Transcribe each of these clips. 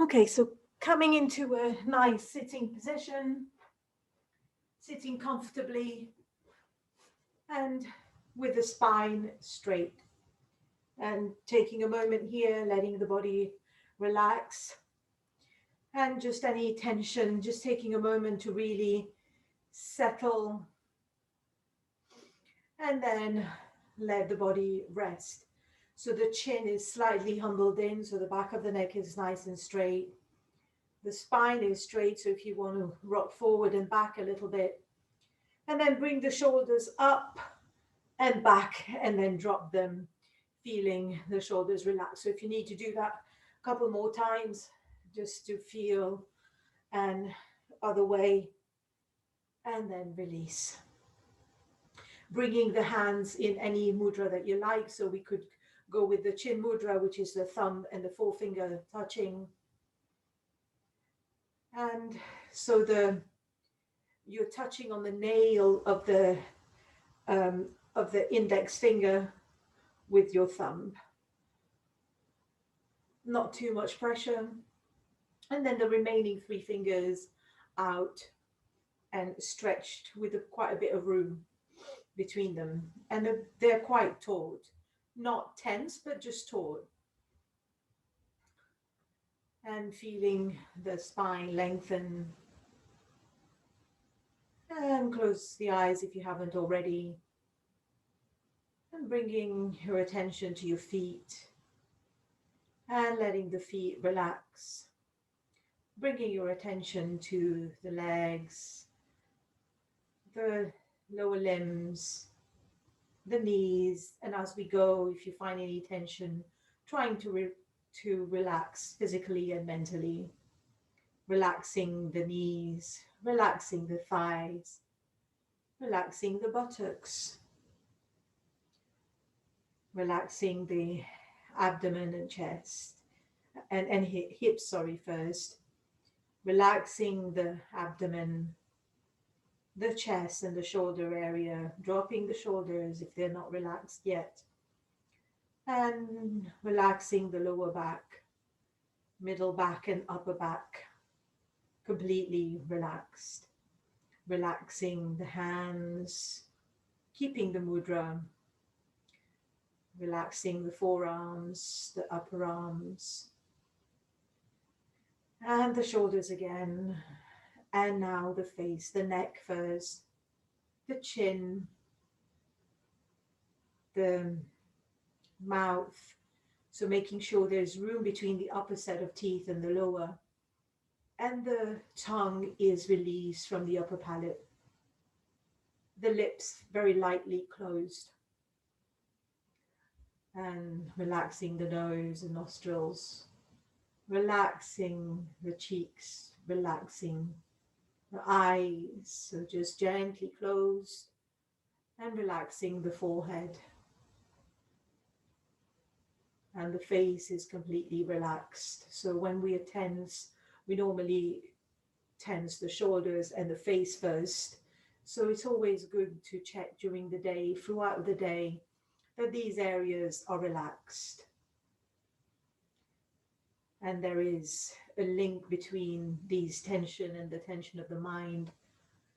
Okay, so coming into a nice sitting position, sitting comfortably and with the spine straight, and taking a moment here, letting the body relax, and just any tension, just taking a moment to really settle, and then let the body rest. So the chin is slightly humbled in, so the back of the neck is nice and straight. The spine is straight, so if you want to rock forward and back a little bit, and then bring the shoulders up and back, and then drop them, feeling the shoulders relax. So if you need to do that a couple more times, just to feel, and other way, and then release. Bringing the hands in any mudra that you like. So we could go with the chin mudra, which is the thumb and the forefinger touching. And so you're touching on the nail of the index finger with your thumb. Not too much pressure. And then the remaining three fingers out and stretched with quite a bit of room between them. And they're quite taut, not tense, but just taut. And feeling the spine lengthen. And close the eyes if you haven't already. And bringing your attention to your feet and letting the feet relax. Bringing your attention to the legs, the lower limbs, the knees, and as we go, if you find any tension, trying to relax physically and mentally, relaxing the knees, relaxing the thighs, relaxing the buttocks, relaxing the abdomen and chest, and hips, sorry, first, relaxing the abdomen, the chest and the shoulder area, dropping the shoulders if they're not relaxed yet, and relaxing the lower back, middle back, and upper back, completely relaxed. Relaxing the hands, keeping the mudra, relaxing the forearms, the upper arms, and the shoulders again. And now the face, the neck first, the chin, the mouth. So making sure there's room between the upper set of teeth and the lower. And the tongue is released from the upper palate. The lips very lightly closed. And relaxing the nose and nostrils. Relaxing the cheeks. Relaxing the eyes. So just gently closed. And relaxing the forehead. And the face is completely relaxed. So when we are tense, we normally tense the shoulders and the face first. So it's always good to check during the day, throughout the day, that these areas are relaxed. And there is a link between these tension and the tension of the mind.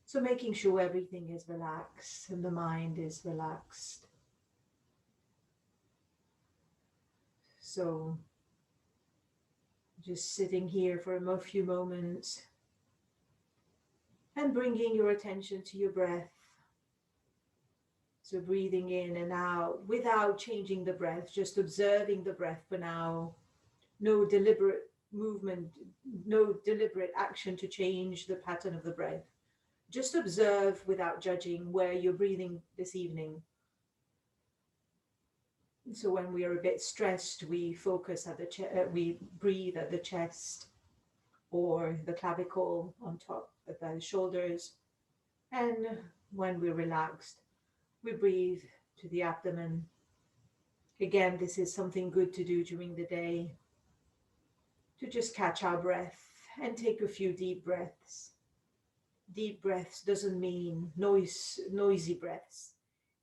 So making sure everything is relaxed and the mind is relaxed. So just sitting here for a few moments and bringing your attention to your breath. So breathing in and out without changing the breath, just observing the breath for now. No deliberate movement, no deliberate action to change the pattern of the breath. Just observe without judging where you're breathing this evening. So when we are a bit stressed, we focus at we breathe at the chest or the clavicle on top of the shoulders. And when we're relaxed, we breathe to the abdomen. Again, this is something good to do during the day, to just catch our breath and take a few deep breaths. Deep breaths doesn't mean noisy breaths.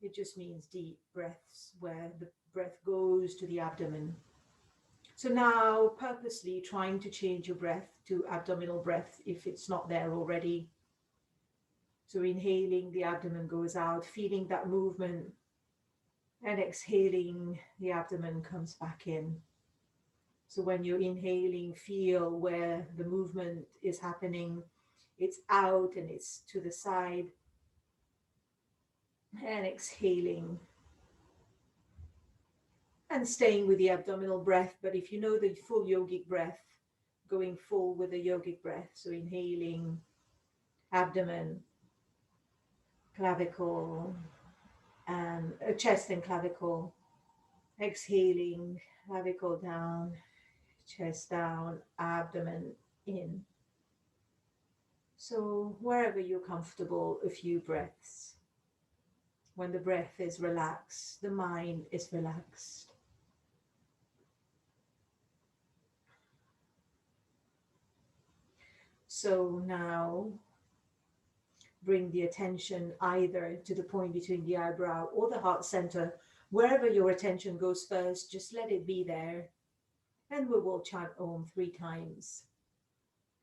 It just means deep breaths where the breath goes to the abdomen. So now purposely trying to change your breath to abdominal breath if it's not there already. So inhaling, the abdomen goes out, feeling that movement, and exhaling, the abdomen comes back in. So when you're inhaling, feel where the movement is happening. It's out and it's to the side. And exhaling. And staying with the abdominal breath. But if you know the full yogic breath, going full with the yogic breath. So inhaling, abdomen, clavicle, and chest and clavicle. Exhaling, clavicle down, chest down, abdomen in. So wherever you're comfortable, a few breaths. When the breath is relaxed, the mind is relaxed. So now bring the attention either to the point between the eyebrow or the heart center. Wherever your attention goes first, just let it be there. And we will chant Om 3 times,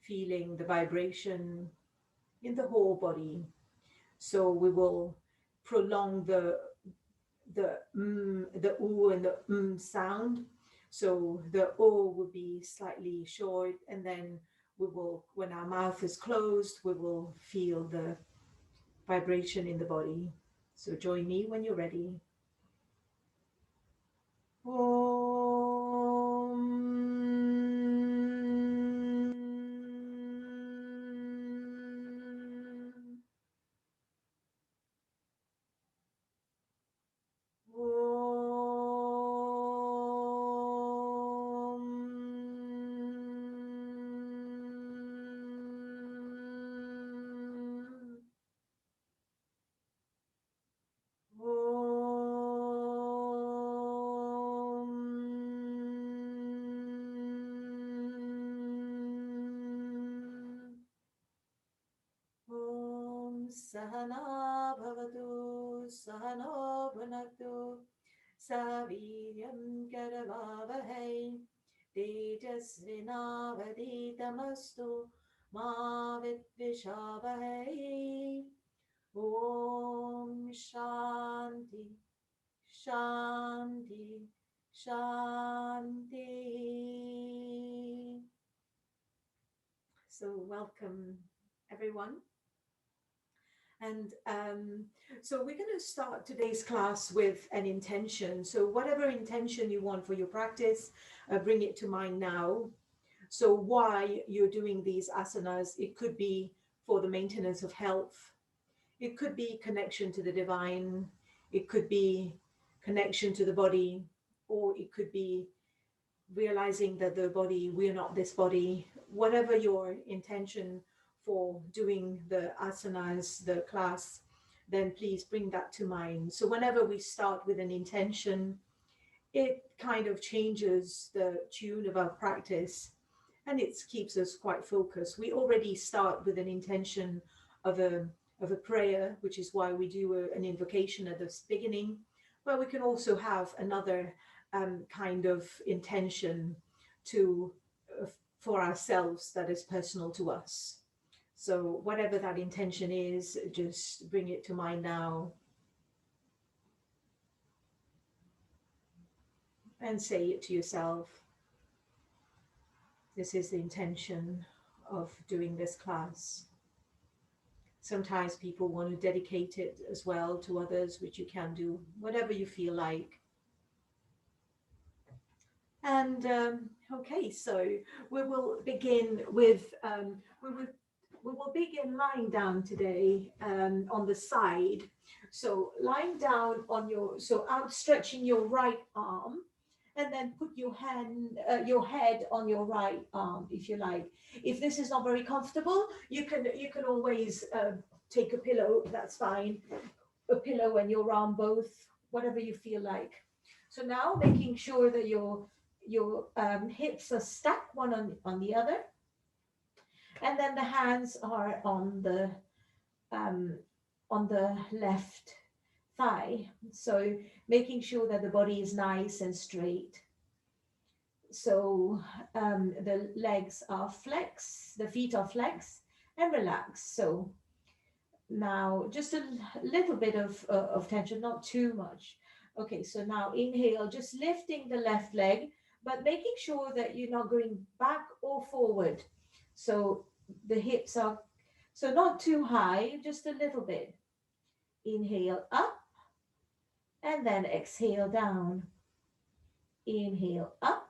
feeling the vibration in the whole body. So we will prolong the oo and the sound. So the o will be slightly short, and then we will, when our mouth is closed, we will feel the vibration in the body. So join me when you're ready. Sahana bhavatu sahano bhunaktu saviryam karavavahai tejasvinavaditamastu ma vidvishavahai. Om Shanti Shanti Shanti. So welcome everyone. And so we're going to start today's class with an intention. So whatever intention you want for your practice, bring it to mind now. So why you're doing these asanas, it could be for the maintenance of health. It could be connection to the divine. It could be connection to the body, or it could be realizing that the body, we're not this body. Whatever your intention for doing the asanas, the class, then please bring that to mind. So whenever we start with an intention, it kind of changes the tune of our practice, and it keeps us quite focused. We already start with an intention of a prayer, which is why we do an invocation at the beginning, but we can also have another kind of intention to for ourselves that is personal to us. So whatever that intention is, just bring it to mind now and say it to yourself. This is the intention of doing this class. Sometimes people want to dedicate it as well to others, which you can do, whatever you feel like. And okay, so we will begin with, we will begin lying down today on the side. So lying down on your, so outstretching your right arm, and then put your head on your right arm, if you like. If this is not very comfortable, you can always take a pillow. That's fine. A pillow and your arm both, whatever you feel like. So now making sure that your hips are stacked one on the other, and then the hands are on the left thigh. So making sure that the body is nice and straight. So the legs are flex, the feet are flex and relax. So now just a little bit of tension, not too much. Okay, so now inhale, just lifting the left leg, but making sure that you're not going back or forward. So the hips are, so not too high, just a little bit. Inhale up and then exhale down. Inhale up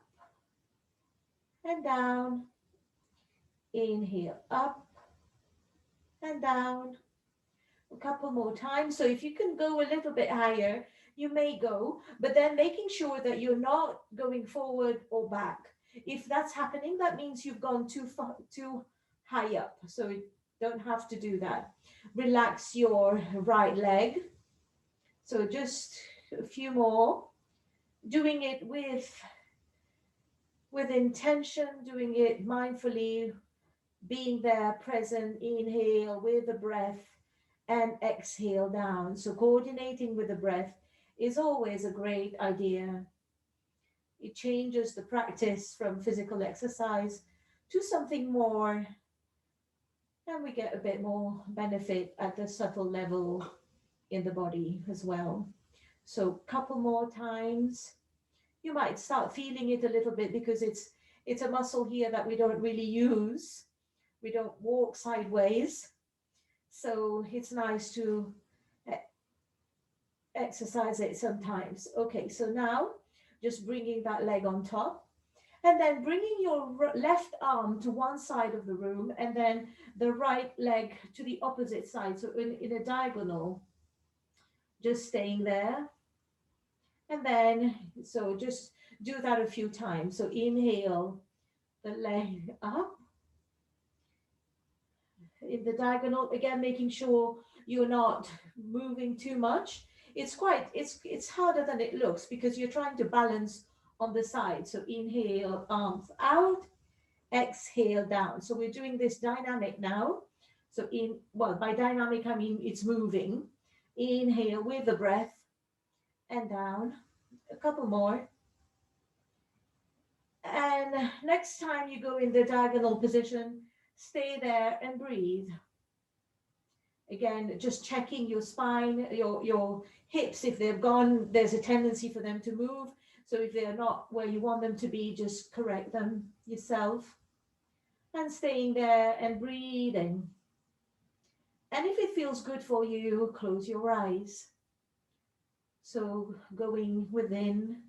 and down. Inhale up and down. A couple more times. So if you can go a little bit higher, you may go, but then making sure that you're not going forward or back. If that's happening, that means you've gone too far, too high up. So you don't have to do that. Relax your right leg. So just a few more. Doing it with intention, doing it mindfully, being there, present, inhale with the breath and exhale down. So coordinating with the breath is always a great idea. It changes the practice from physical exercise to something more, and we get a bit more benefit at the subtle level in the body as well. So couple more times. You might start feeling it a little bit because it's a muscle here that we don't really use. We don't walk sideways. So it's nice to exercise it sometimes. Okay, so now just bringing that leg on top and then bringing your left arm to one side of the room and then the right leg to the opposite side. So in a diagonal, just staying there. And then, so just do that a few times. So inhale the leg up in the diagonal, again, making sure you're not moving too much. It's harder than it looks because you're trying to balance on the side. So inhale, arms out, exhale down. So we're doing this dynamic now. So well, by dynamic, I mean it's moving. Inhale with the breath and down. A couple more. And next time you go in the diagonal position, stay there and breathe. Again, just checking your spine, your hips. If they've gone, there's a tendency for them to move. So if they're not where you want them to be, just correct them yourself. And staying there and breathing. And if it feels good for you, close your eyes. So going within,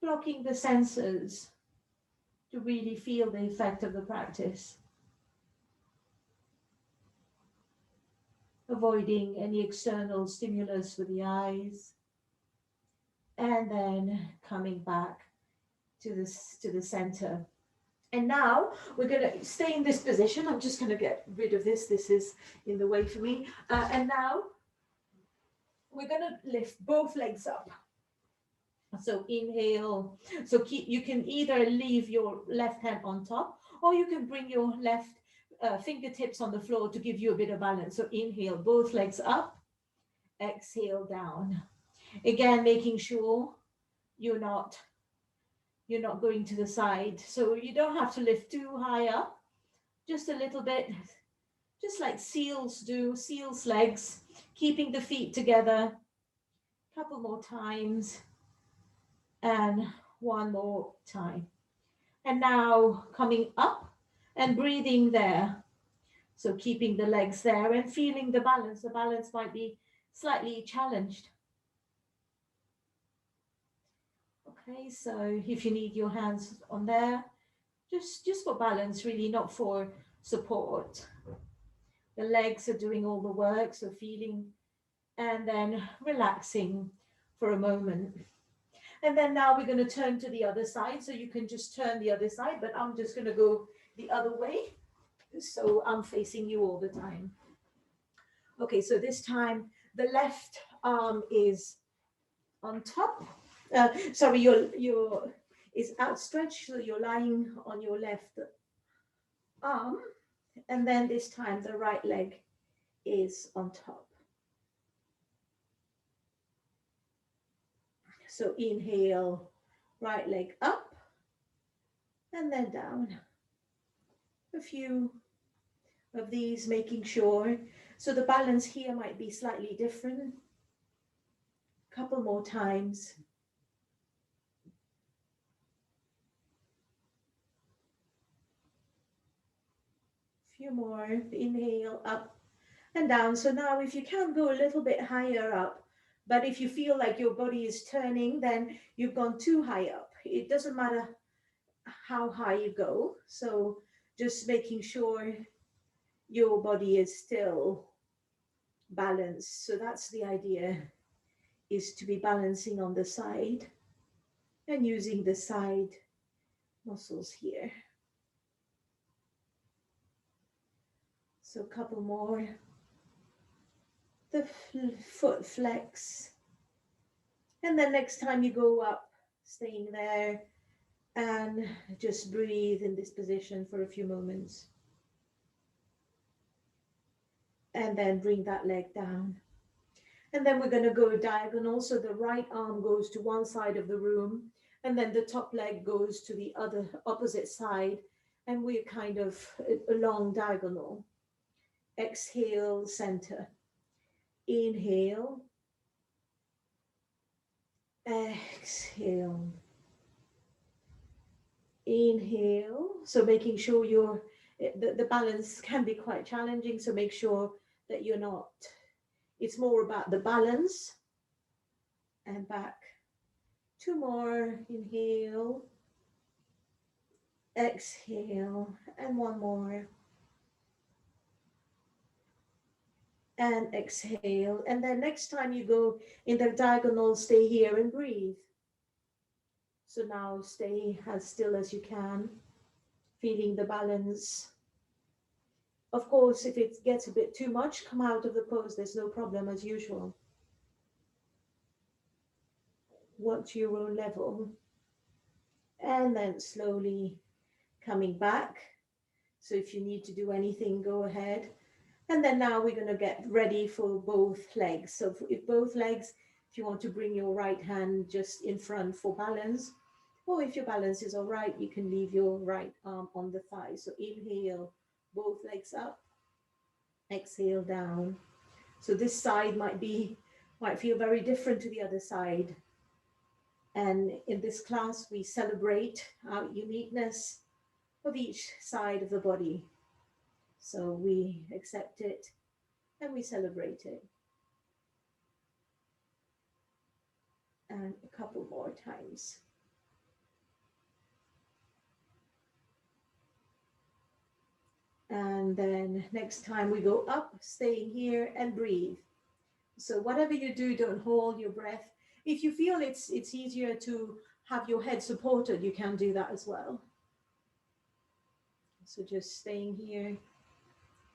blocking the senses to really feel the effect of the practice. Avoiding any external stimulus with the eyes. And then coming back to the center. And now we're going to stay in this position. I'm just going to get rid of this. This is in the way for me. And now we're going to lift both legs up. So inhale. So you can either leave your left hand on top or you can bring your left fingertips on the floor to give you a bit of balance. So inhale, both legs up, exhale down. Again, making sure you're not going to the side. So you don't have to lift too high up, just a little bit, just like seals do, seals legs, keeping the feet together. A couple more times and one more time. And now coming up and breathing there. So keeping the legs there and feeling the balance. The balance might be slightly challenged. Okay, so if you need your hands on there, just for balance, really, not for support. The legs are doing all the work, so feeling and then relaxing for a moment. And then now we're going to turn to the other side. So you can just turn the other side, but I'm just going to go the other way. So I'm facing you all the time. Okay, so this time the left arm is on top. Sorry, your is outstretched, so you're lying on your left arm. And then this time the right leg is on top. So inhale, right leg up, and then down. A few of these, making sure. So the balance here might be slightly different. Couple more times. Few more. Inhale, up and down. So now if you can go a little bit higher up, but if you feel like your body is turning, then you've gone too high up. It doesn't matter how high you go. So just making sure your body is still balanced. So that's the idea, is to be balancing on the side and using the side muscles here. So a couple more. The foot flex. And then next time you go up, staying there and just breathe in this position for a few moments. And then bring that leg down. And then we're going to go diagonal. So the right arm goes to one side of the room, and then the top leg goes to the other opposite side. And we're kind of a long diagonal. Exhale, center. Inhale. Exhale. Inhale. So making sure the balance can be quite challenging. So make sure that you're not, it's more about the balance. And back. Two more. Inhale. Exhale. And one more. And exhale. And then next time you go in the diagonal, stay here and breathe. So now stay as still as you can, feeling the balance. Of course, if it gets a bit too much, come out of the pose. There's no problem, as usual. Work to your own level. And then slowly coming back. So if you need to do anything, go ahead. And then now we're going to get ready for both legs. So if both legs, if you want to bring your right hand just in front for balance, or if your balance is all right, you can leave your right arm on the thigh. So inhale, both legs up, exhale down. So this side might feel very different to the other side. And in this class, we celebrate our uniqueness of each side of the body. So we accept it and we celebrate it. And a couple more times. And then next time we go up, staying here and breathe. So whatever you do, don't hold your breath. If you feel it's easier to have your head supported, you can do that as well. So just staying here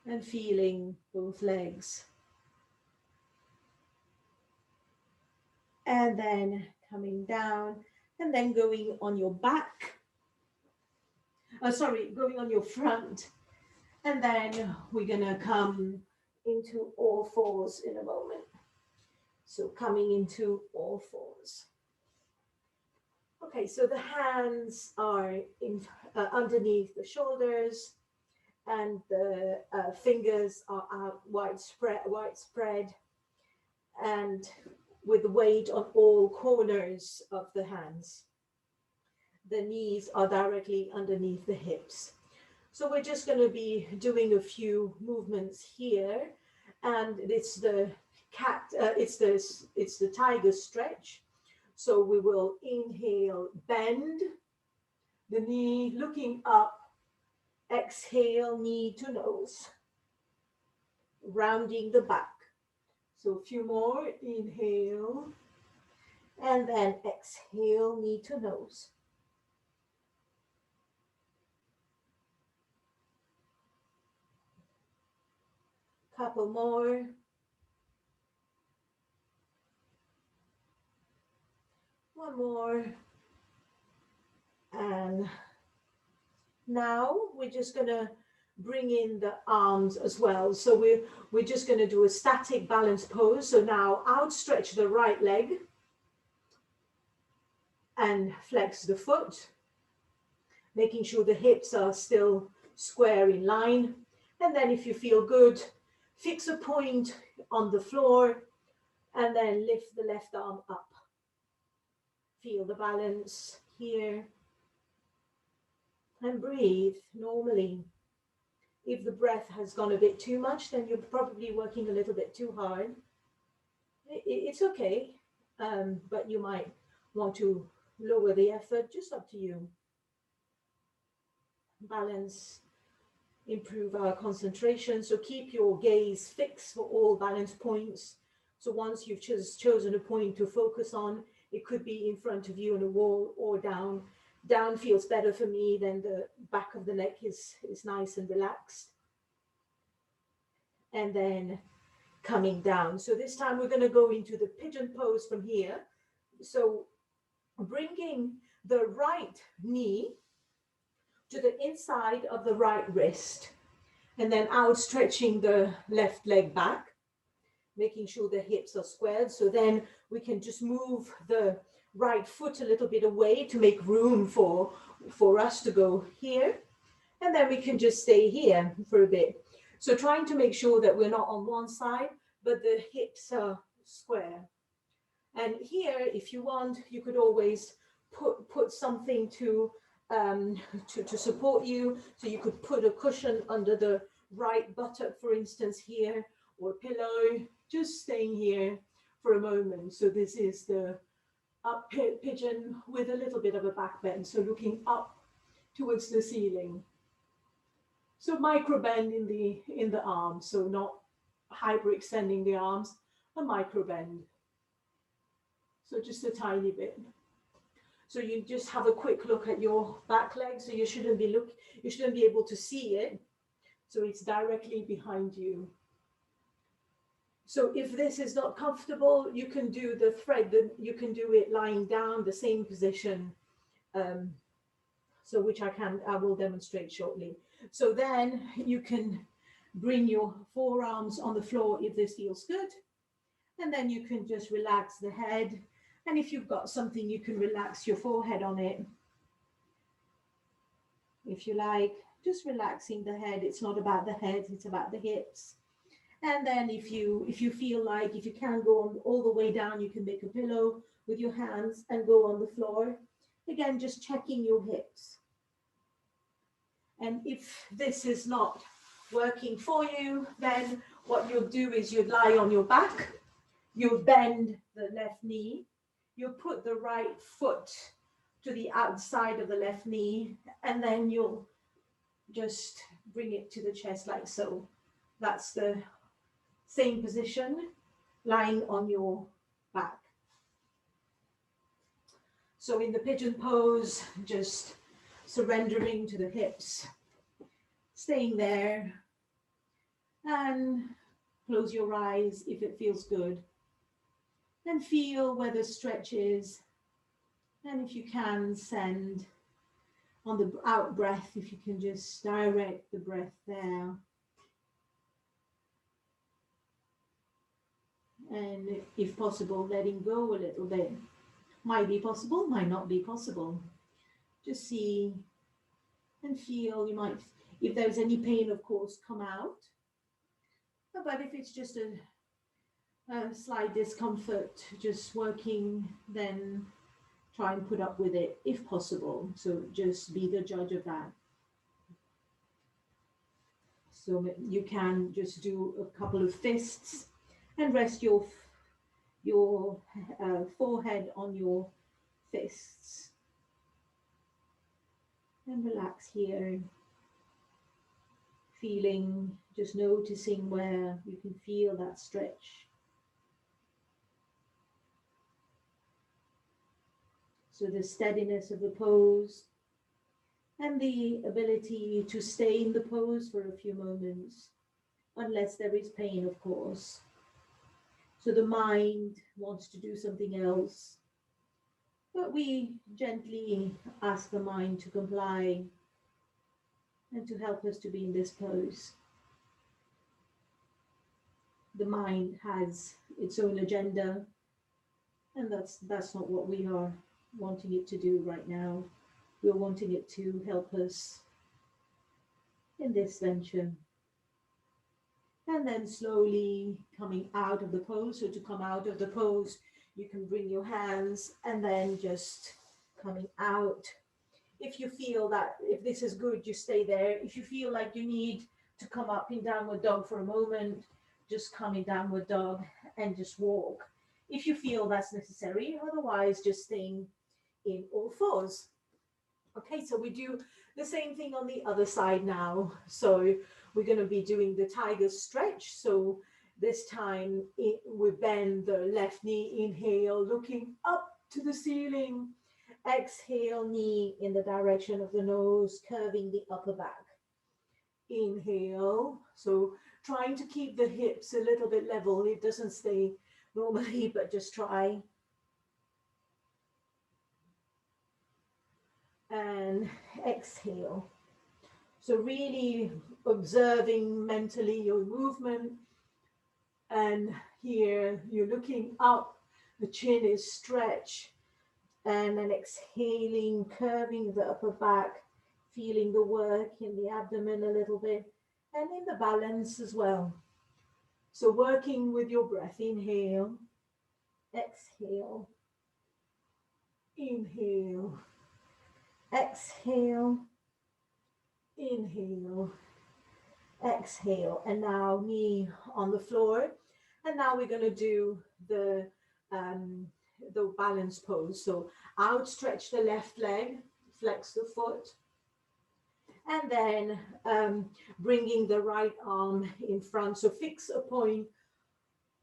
and feeling both legs. And then coming down and then going on your back. Going on your front. And then we're gonna come into all fours in a moment. So coming into all fours. Okay, so the hands are underneath the shoulders, and the fingers are out widespread, and with weight on all corners of the hands. The knees are directly underneath the hips. So we're just going to be doing a few movements here, and it's the it's the tiger stretch. So we will inhale, bend the knee, looking up. Exhale, knee to nose, rounding the back. So a few more. Inhale, and then exhale, knee to nose. Couple more. One more. And now we're just going to bring in the arms as well. So we're just going to do a static balance pose. So now outstretch the right leg and flex the foot. making sure the hips are still square in line. And then if you feel good, fix a point on the floor and then lift the left arm up. Feel the balance here and breathe normally. If the breath has gone a bit too much, then you're probably working a little bit too hard. It's okay, but you might want to lower the effort, just up to you. Balance, improve our concentration. So keep your gaze fixed for all balance points. So once you've chosen a point to focus on, it could be in front of you on a wall or down. Down feels better for me, then the back of the neck is nice and relaxed. And then coming down. So this time we're going to go into the pigeon pose from here. So bringing the right knee to the inside of the right wrist, and then outstretching the left leg back, making sure the hips are squared. So then we can just move the right foot a little bit away to make room for us to go here. And then we can just stay here for a bit. So trying to make sure that we're not on one side, but the hips are square. And here, if you want, you could always put something to support you. So you could put a cushion under the right buttock, for instance, here, or a pillow, just staying here for a moment. So this is the up pigeon with a little bit of a back bend. So looking up towards the ceiling. So micro bend in the arms, so not hyperextending the arms, a micro bend. So just a tiny bit. So you just have a quick look at your back leg. So you shouldn't be able to see it. So it's directly behind you. So if this is not comfortable, you can do the thread, you can do it lying down, the same position. So which I will demonstrate shortly. So then you can bring your forearms on the floor if this feels good. And then you can just relax the head. And if you've got something, you can relax your forehead on it. If you like, just relaxing the head. It's not about the head, it's about the hips. And then if you feel like, if you can't go on all the way down, you can make a pillow with your hands and go on the floor. Again, just checking your hips. And if this is not working for you, then what you'll do is you'd lie on your back, you'll bend the left knee, you'll put the right foot to the outside of the left knee, and then you'll just bring it to the chest like so. That's the same position, lying on your back. So in the pigeon pose, just surrendering to the hips, staying there, and close your eyes if it feels good, and feel where the stretch is. And if you can, send on the out breath, if you can just direct the breath there. And if possible, letting go a little bit. Might be possible, might not be possible. Just see and feel. You might, if there's any pain, of course, come out. But if it's just a slight discomfort, just working, then try and put up with it if possible. So just be the judge of that. So you can just do a couple of fists and rest your forehead on your fists. And relax here. Feeling, just noticing where you can feel that stretch. So the steadiness of the pose and the ability to stay in the pose for a few moments, unless there is pain, of course. So the mind wants to do something else, but we gently ask the mind to comply and to help us to be in this pose. The mind has its own agenda, and that's not what we are wanting it to do right now. we're wanting it to help us in this venture. And then slowly coming out of the pose. So to come out of the pose, you can bring your hands and then just coming out. If you feel that, if this is good, you stay there. If you feel like you need to come up in downward dog for a moment, just come in downward dog and just walk. If you feel that's necessary, otherwise just staying in all fours. Okay, so we do the same thing on the other side now. So we're going to be doing the tiger stretch. So this time we bend the left knee, inhale, looking up to the ceiling. Exhale, knee in the direction of the nose, curving the upper back. Inhale, so trying to keep the hips a little bit level. It doesn't stay normally, but just try. And exhale. So really observing mentally your movement. And here you're looking up, the chin is stretched. And then exhaling, curving the upper back, feeling the work in the abdomen a little bit and in the balance as well. So working with your breath, inhale, exhale, inhale, exhale, inhale, exhale. And now knee on the floor. And now we're going to do the balance pose. So outstretch the left leg, flex the foot, and then bringing the right arm in front. So fix a point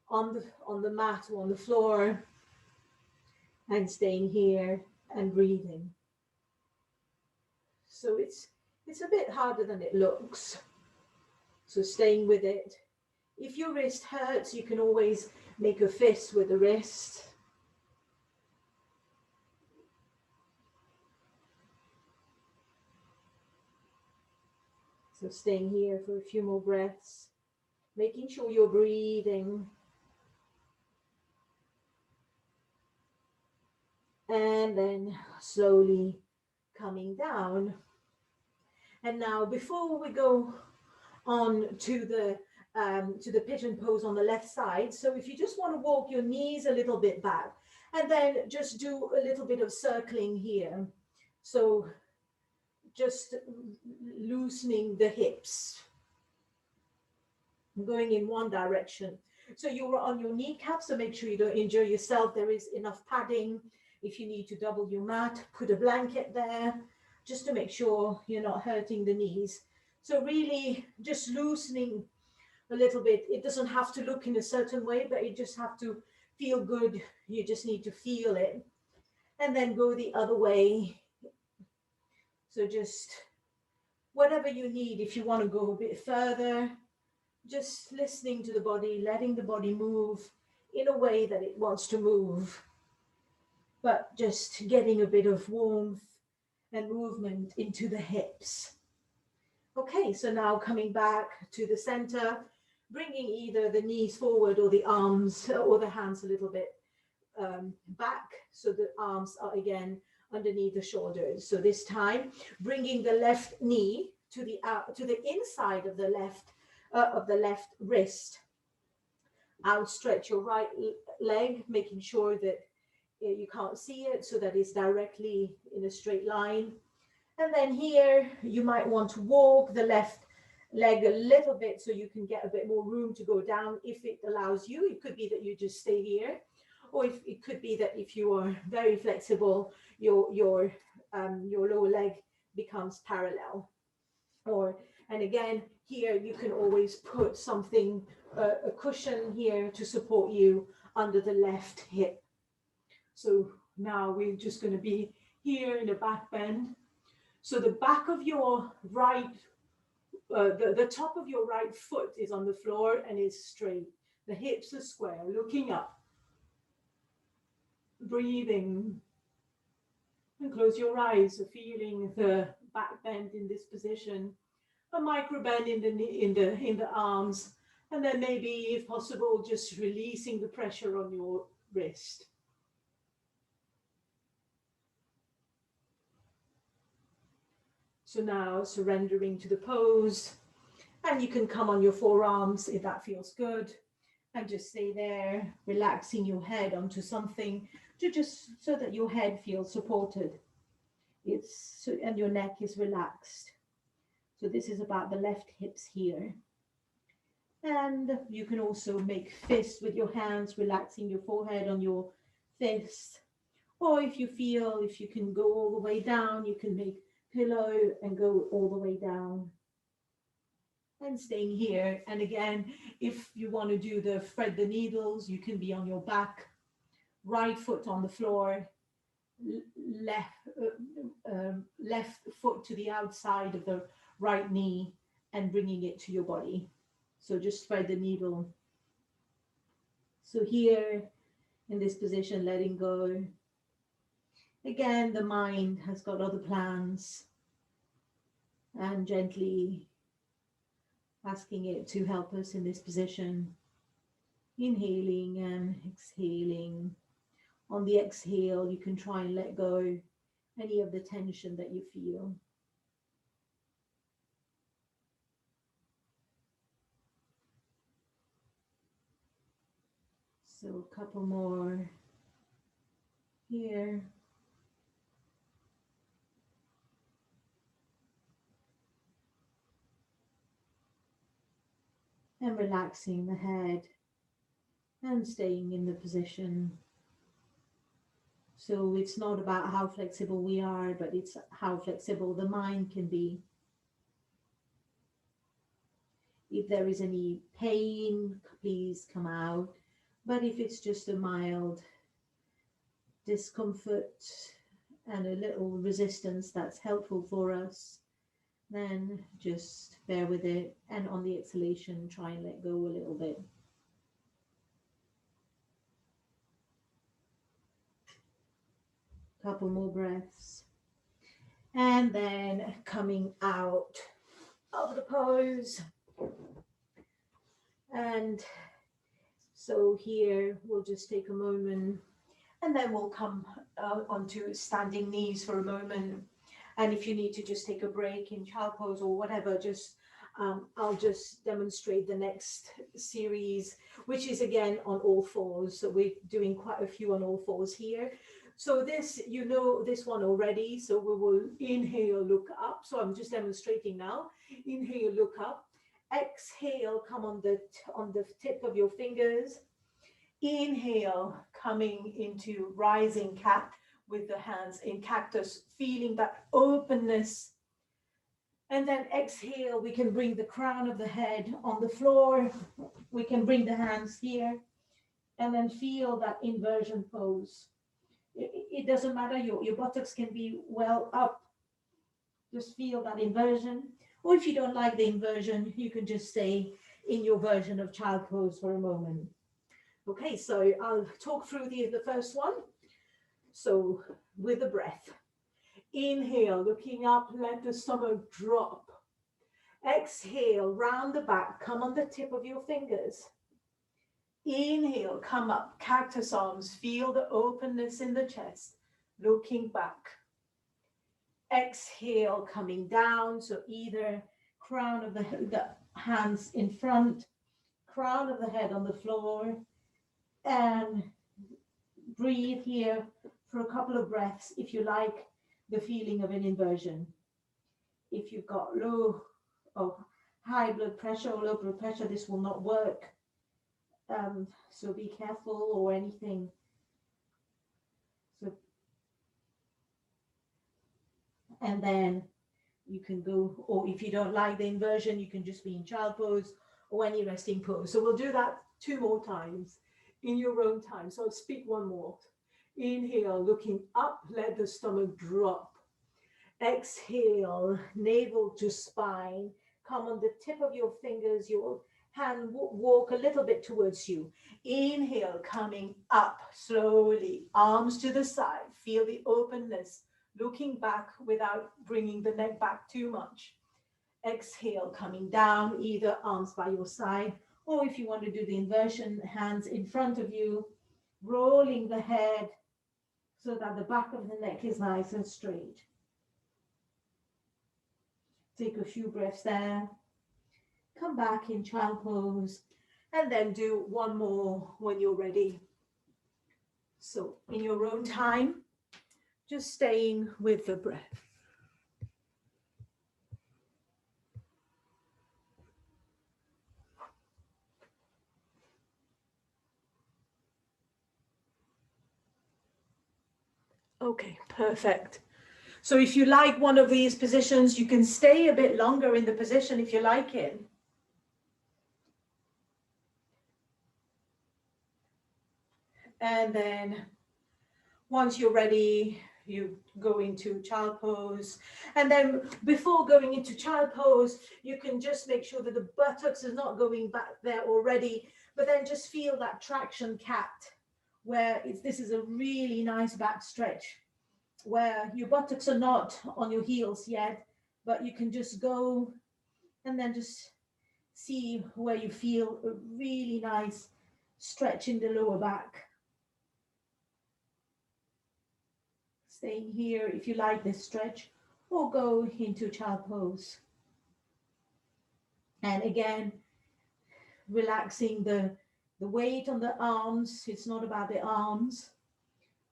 on the mat or on the floor and staying here and breathing. So it's a bit harder than it looks. So staying with it. If your wrist hurts, you can always make a fist with the wrist. So staying here for a few more breaths, making sure you're breathing. And then slowly coming down. And now before we go on to the pigeon pose on the left side, so if you just want to walk your knees a little bit back and then just do a little bit of circling here. So just loosening the hips, going in one direction. So you're on your kneecaps, so make sure you don't injure yourself. There is enough padding. If you need to double your mat, put a blanket there, just to make sure you're not hurting the knees. So really just loosening a little bit. It doesn't have to look in a certain way, but you just have to feel good. You just need to feel it. And then go the other way. So just whatever you need. If you want to go a bit further, just listening to the body, letting the body move in a way that it wants to move, but just getting a bit of warmth and movement into the hips. Okay, so now coming back to the center, bringing either the knees forward or the arms or the hands a little bit back, so the arms are again underneath the shoulders. So this time, bringing the left knee to the inside of the left wrist. Outstretch your right leg, making sure that you can't see it, so that it's directly in a straight line. And then here you might want to walk the left leg a little bit so you can get a bit more room to go down if it allows you. It could be that you just stay here, or if it could be that if you are very flexible, your lower leg becomes parallel. And again, here you can always put something, a cushion here to support you under the left hip. So now we're just going to be here in a back bend. So the back of your right, the top of your right foot is on the floor and is straight. The hips are square, looking up. Breathing. And close your eyes, so feeling the back bend in this position. A micro bend in the arms, and then maybe, if possible, just releasing the pressure on your wrist. So now surrendering to the pose, and you can come on your forearms if that feels good, and just stay there, relaxing your head onto something to just so that your head feels supported. And your neck is relaxed. So this is about the left hips here. And you can also make fists with your hands, relaxing your forehead on your fists. Or if you can go all the way down, you can make pillow and go all the way down. And staying here. And again, if you want to do the thread the needles, you can be on your back, right foot on the floor, left foot to the outside of the right knee and bringing it to your body. So just thread the needle. So here in this position, letting go. Again, the mind has got other plans, and gently asking it to help us in this position. Inhaling and exhaling. On the exhale, you can try and let go any of the tension that you feel. So a couple more here. And relaxing the head and staying in the position. So it's not about how flexible we are, but it's how flexible the mind can be. If there is any pain, please come out. But if it's just a mild discomfort and a little resistance that's helpful for us, then just bear with it. And on the exhalation, try and let go a little bit. Couple more breaths. And then coming out of the pose. And so here we'll just take a moment, and then we'll come onto standing knees for a moment. And if you need to just take a break in child pose or whatever, just I'll just demonstrate the next series, which is again on all fours. So we're doing quite a few on all fours here. So this, you know this one already. So we will inhale, look up. So I'm just demonstrating now. Inhale, look up. Exhale, come on the tip of your fingers. Inhale, coming into rising cat with the hands in cactus, feeling that openness. And then exhale, we can bring the crown of the head on the floor. We can bring the hands here and then feel that inversion pose. It doesn't matter, your buttocks can be well up. Just feel that inversion. Or if you don't like the inversion, you can just stay in your version of child pose for a moment. Okay, so I'll talk through the first one. So with the breath, inhale, looking up, let the stomach drop. Exhale, round the back, come on the tip of your fingers. Inhale, come up, cactus arms, feel the openness in the chest, looking back. Exhale, coming down, so either crown of the hands in front, crown of the head on the floor, and breathe here for a couple of breaths if you like the feeling of an inversion. If you've got low or high blood pressure or low blood pressure, this will not work. So be careful or anything. So, and then you can go, or if you don't like the inversion, you can just be in child pose or any resting pose. So we'll do that 2 more times in your own time. So I'll speak one more. Inhale, looking up, let the stomach drop. Exhale, navel to spine. Come on the tip of your fingers, your hand walk a little bit towards you. Inhale, coming up slowly, arms to the side. Feel the openness, looking back without bringing the neck back too much. Exhale, coming down, either arms by your side, or if you want to do the inversion, hands in front of you, rolling the head so that the back of the neck is nice and straight. Take a few breaths there. Come back in child pose and then do one more when you're ready. So in your own time, just staying with the breath. Okay, perfect. So if you like one of these positions, you can stay a bit longer in the position if you like it. And then once you're ready, you go into child pose. And then before going into child pose, you can just make sure that the buttocks are not going back there already, but then just feel that traction cat, where this is a really nice back stretch, where your buttocks are not on your heels yet, but you can just go and then just see where you feel a really nice stretch in the lower back. Staying here if you like this stretch, or go into child pose. And again, relaxing the weight on the arms. It's not about the arms.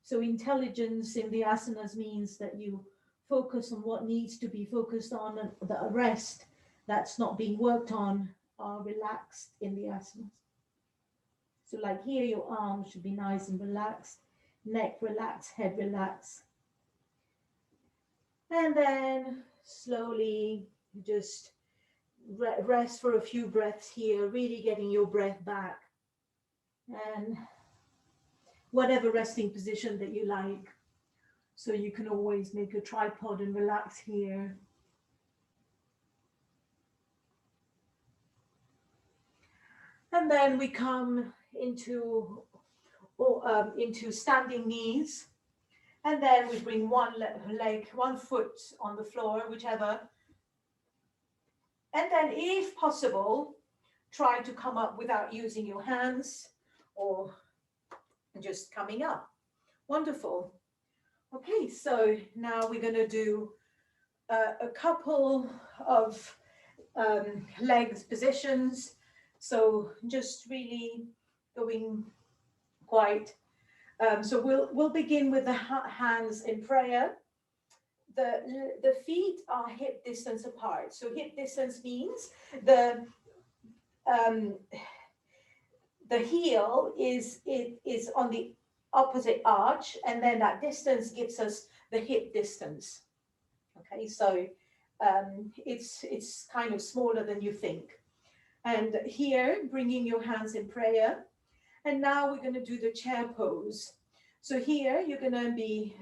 So intelligence in the asanas means that you focus on what needs to be focused on, and the rest that's not being worked on are relaxed in the asanas. So like here, your arms should be nice and relaxed, neck relaxed, head relaxed. And then slowly just rest for a few breaths here, really getting your breath back. And whatever resting position that you like. So you can always make a tripod and relax here. And then we come into standing knees. And then we bring one leg, one foot on the floor, whichever. And then if possible, try to come up without using your hands or just coming up. Wonderful. Okay, so now we're going to do a couple of legs positions. So just really going quite. So we'll begin with the hands in prayer. The feet are hip distance apart. So hip distance means the heel is on the opposite arch, and then that distance gives us the hip distance. Okay, so it's kind of smaller than you think. And here, bringing your hands in prayer. And now we're going to do the chair pose. So here, you're going to be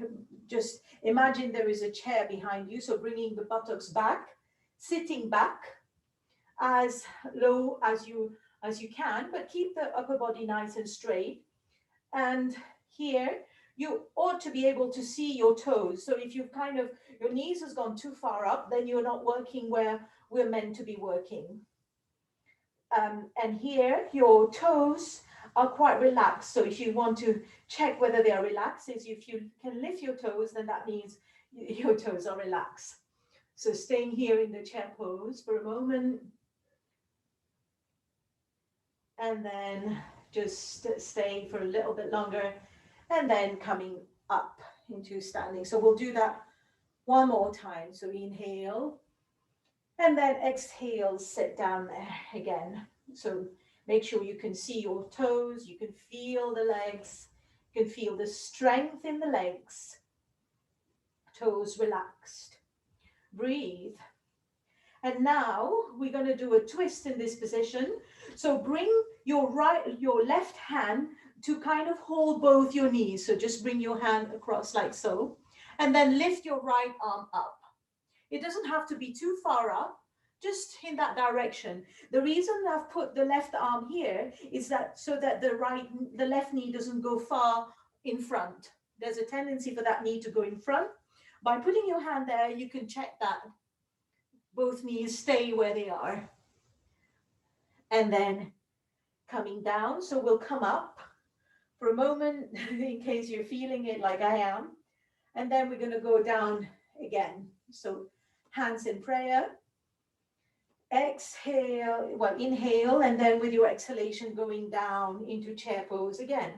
just imagine there is a chair behind you. So bringing the buttocks back, sitting back as low as you can, but keep the upper body nice and straight. And here, you ought to be able to see your toes. So if you've your knees has gone too far up, then you're not working where we're meant to be working. And here, your toes are quite relaxed. So if you want to check whether they are relaxed, is if you can lift your toes, then that means your toes are relaxed. So staying here in the chair pose for a moment. And then just staying for a little bit longer, and then coming up into standing. So we'll do that one more time. So inhale, and then exhale, sit down there again. So make sure you can see your toes, you can feel the legs, you can feel the strength in the legs, toes relaxed. Breathe. And now we're going to do a twist in this position. So bring your left hand to kind of hold both your knees. So just bring your hand across like so, and then lift your right arm up. It doesn't have to be too far up, just in that direction. The reason I've put the left arm here is that so that the left knee doesn't go far in front. There's a tendency for that knee to go in front. By putting your hand there, you can check that both knees stay where they are. And then coming down. So we'll come up for a moment in case you're feeling it like I am. And then we're going to go down again. So hands in prayer. Exhale, well, inhale, and then with your exhalation going down into chair pose again.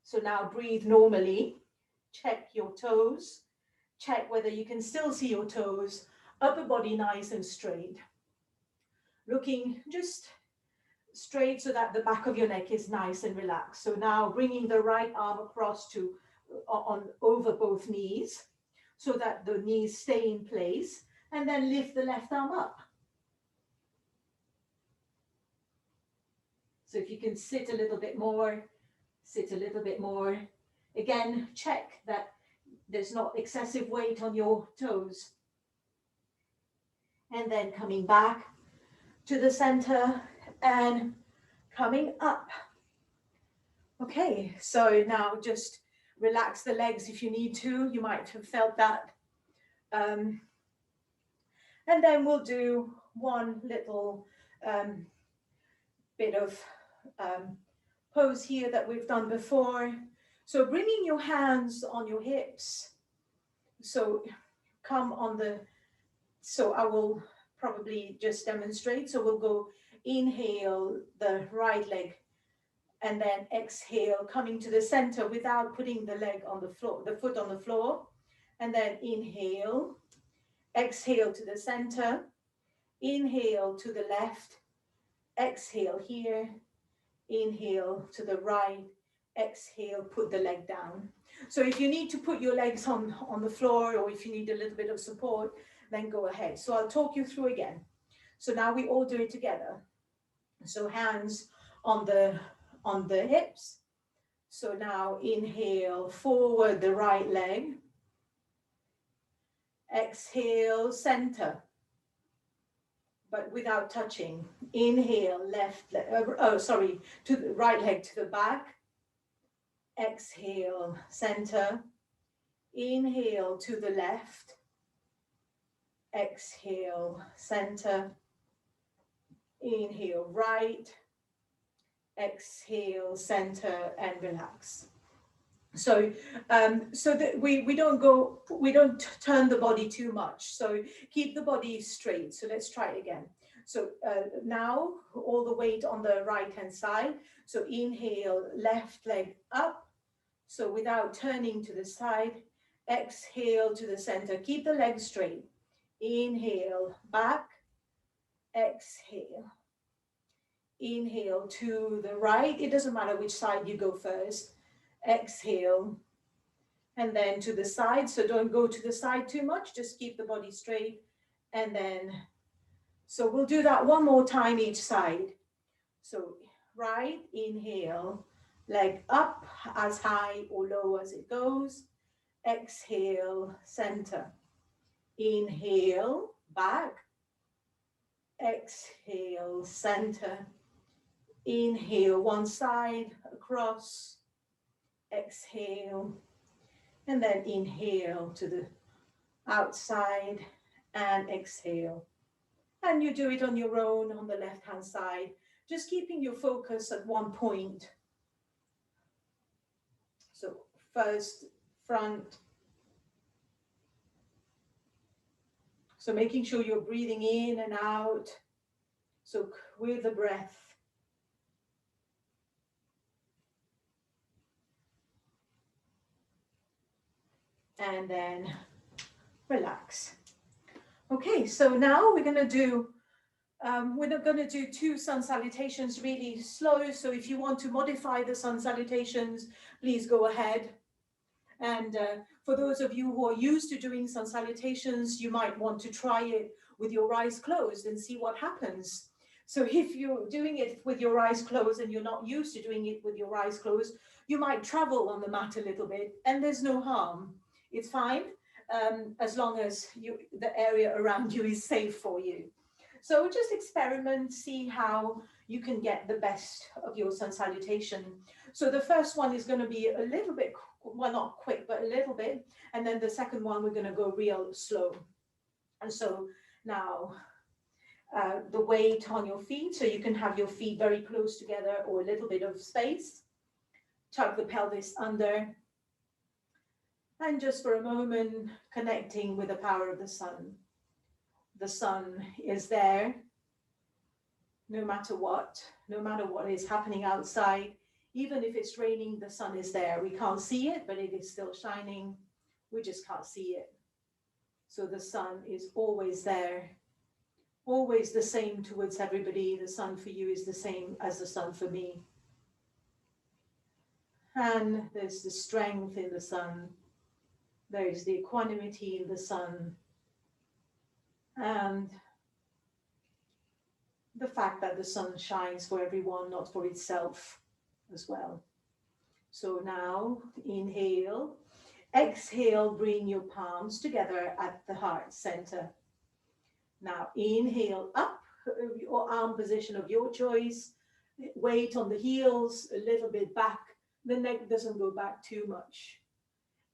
So now breathe normally, check your toes, check whether you can still see your toes, upper body nice and straight. Looking just straight so that the back of your neck is nice and relaxed. So now bringing the right arm across to on over both knees so that the knees stay in place, and then lift the left arm up. So if you can sit a little bit more, sit a little bit more. Again, check that there's not excessive weight on your toes. And then coming back to the center and coming up. Okay, so now just relax the legs if you need to. You might have felt that. And then we'll do one little bit of pose here that we've done before. So bringing your hands on your hips. So come on the, so I will probably just demonstrate. So we'll go inhale the right leg and then exhale, coming to the center without putting the leg on the floor, the foot on the floor. And then inhale, exhale to the center, inhale to the left, exhale here, inhale to the right, exhale, put the leg down. So if you need to put your legs on the floor, or if you need a little bit of support, then go ahead. So I'll talk you through again. So now we all do it together. So hands on the hips. So now inhale, forward the right leg. Exhale, center, but without touching. Inhale, left leg, to the right leg to the back. Exhale, center. Inhale to the left. Exhale, center. Inhale, right. Exhale, center, and relax. So so that we don't turn the body too much. So keep the body straight. So let's try it again. So now all the weight on the right hand side. So inhale, left leg up. So without turning to the side, exhale to the center. Keep the legs straight. Inhale, back. Exhale. Inhale to the right. It doesn't matter which side you go first. Exhale. And then to the side. So don't go to the side too much. Just keep the body straight. And then, so we'll do that one more time each side. So right, inhale, leg up as high or low as it goes. Exhale, center. Inhale, back. Exhale, center. Inhale, one side, across. Exhale. And then inhale to the outside and exhale. And you do it on your own on the left-hand side, just keeping your focus at one point. So first, front. So making sure you're breathing in and out. So with the breath. And then relax. Okay, so now we're going to do we're not going to do two sun salutations really slow. So if you want to modify the sun salutations, please go ahead. And for those of you who are used to doing sun salutations, you might want to try it with your eyes closed and see what happens. So if you're doing it with your eyes closed and you're not used to doing it with your eyes closed, you might travel on the mat a little bit, and there's no harm. It's fine as long as the area around you is safe for you. So just experiment, see how you can get the best of your sun salutation. So the first one is going to be a little bit, well, not quick, but a little bit. And then the second one, we're going to go real slow. And so now the weight on your feet, so you can have your feet very close together or a little bit of space. Tuck the pelvis under. And just for a moment, connecting with the power of the sun. the sun is there no matter what is happening outside. Even if it's raining, the sun is there. We can't see it, but it is still shining. We just can't see it. So the sun is always there, always the same towards everybody. The sun for you is the same as the sun for me. And there's the strength in the sun. There is the equanimity in the sun. And the fact that the sun shines for everyone, not for itself as well. So now inhale, exhale, bring your palms together at the heart center. Now inhale up, your arm position of your choice, weight on the heels, a little bit back, the neck doesn't go back too much.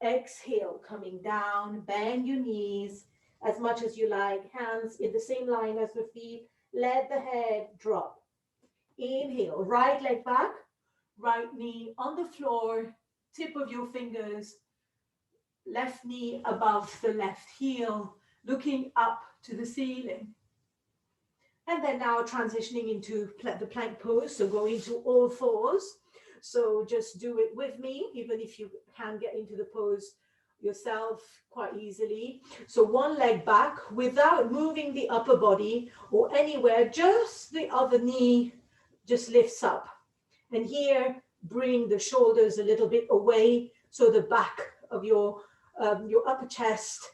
Exhale, coming down, bend your knees as much as you like, hands in the same line as the feet, let the head drop. Inhale, right leg back, right knee on the floor, tip of your fingers, left knee above the left heel, looking up to the ceiling. And then now transitioning into the plank pose, so go into all fours. So just do it with me, even if you can get into the pose yourself quite easily. So one leg back without moving the upper body or anywhere, just the other knee just lifts up. And here, bring the shoulders a little bit away, so the back of your upper chest,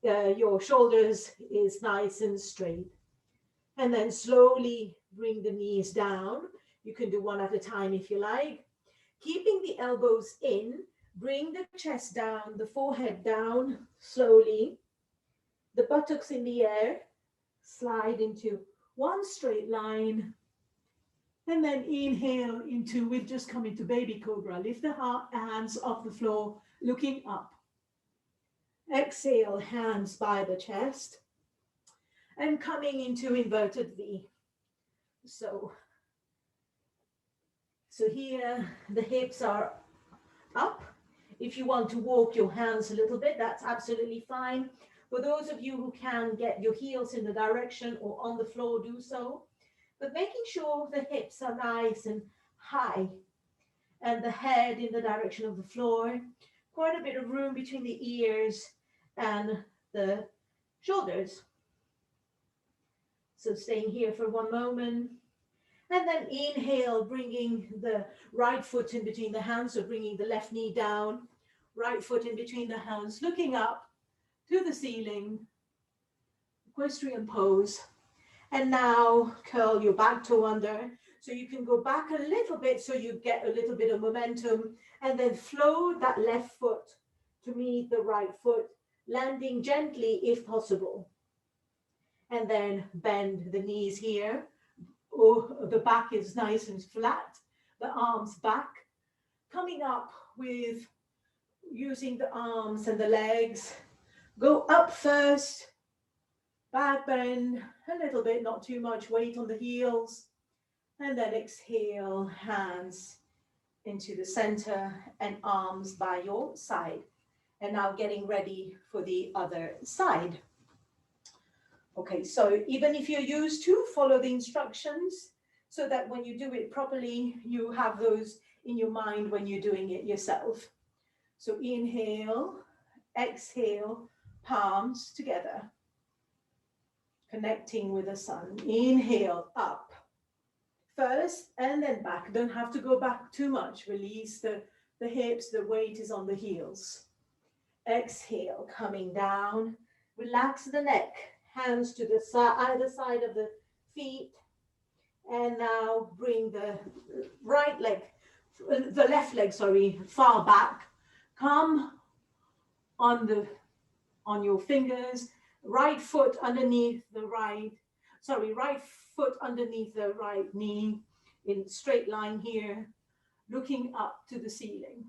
your shoulders is nice and straight. And then slowly bring the knees down. You can do one at a time if you like. Keeping the elbows in, bring the chest down, the forehead down slowly. The buttocks in the air, slide into one straight line. And then inhale into, we've just come into baby cobra. Lift the hands off the floor, looking up. Exhale, hands by the chest. And coming into inverted V. So here, the hips are up. If you want to walk your hands a little bit, that's absolutely fine. For those of you who can get your heels in the direction or on the floor, do so. But making sure the hips are nice and high and the head in the direction of the floor. Quite a bit of room between the ears and the shoulders. So staying here for one moment. And then inhale, bringing the right foot in between the hands, so bringing the left knee down, right foot in between the hands, looking up to the ceiling, equestrian pose. And now curl your back toe under, so you can go back a little bit so you get a little bit of momentum, and then float that left foot to meet the right foot, landing gently if possible. And then bend the knees here. Oh, the back is nice and flat, the arms back. Coming up with using the arms and the legs. Go up first, back bend a little bit, not too much weight on the heels. And then exhale, hands into the center and arms by your side. And now getting ready for the other side. Okay, so even if you're used to, follow the instructions so that when you do it properly, you have those in your mind when you're doing it yourself. So inhale, exhale, palms together, connecting with the sun. Inhale, up first and then back. Don't have to go back too much. Release the hips, the weight is on the heels. Exhale, coming down, relax the neck. Hands to the side, either side of the feet. And now bring the right leg, the left leg, sorry, far back. Come on your fingers, right foot underneath the right foot underneath the right knee in straight line here, looking up to the ceiling.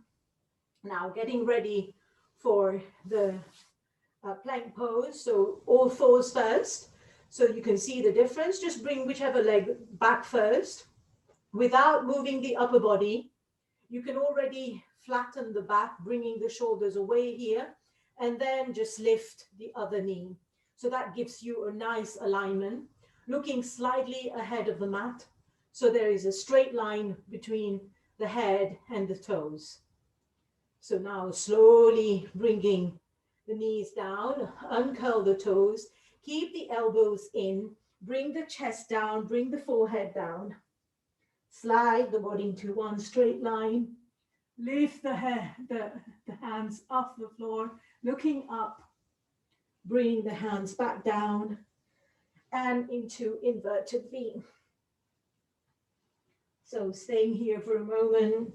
Now getting ready for the plank pose, so all fours first, so you can see the difference. Just bring whichever leg back first without moving the upper body. You can already flatten the back, bringing the shoulders away here, and then just lift the other knee. So that gives you a nice alignment, looking slightly ahead of the mat. So there is a straight line between the head and the toes. So now slowly bringing the knees down, uncurl the toes, keep the elbows in, bring the chest down, bring the forehead down. Slide the body into one straight line. Lift the hands off the floor, looking up. Bring the hands back down and into inverted V. So staying here for a moment.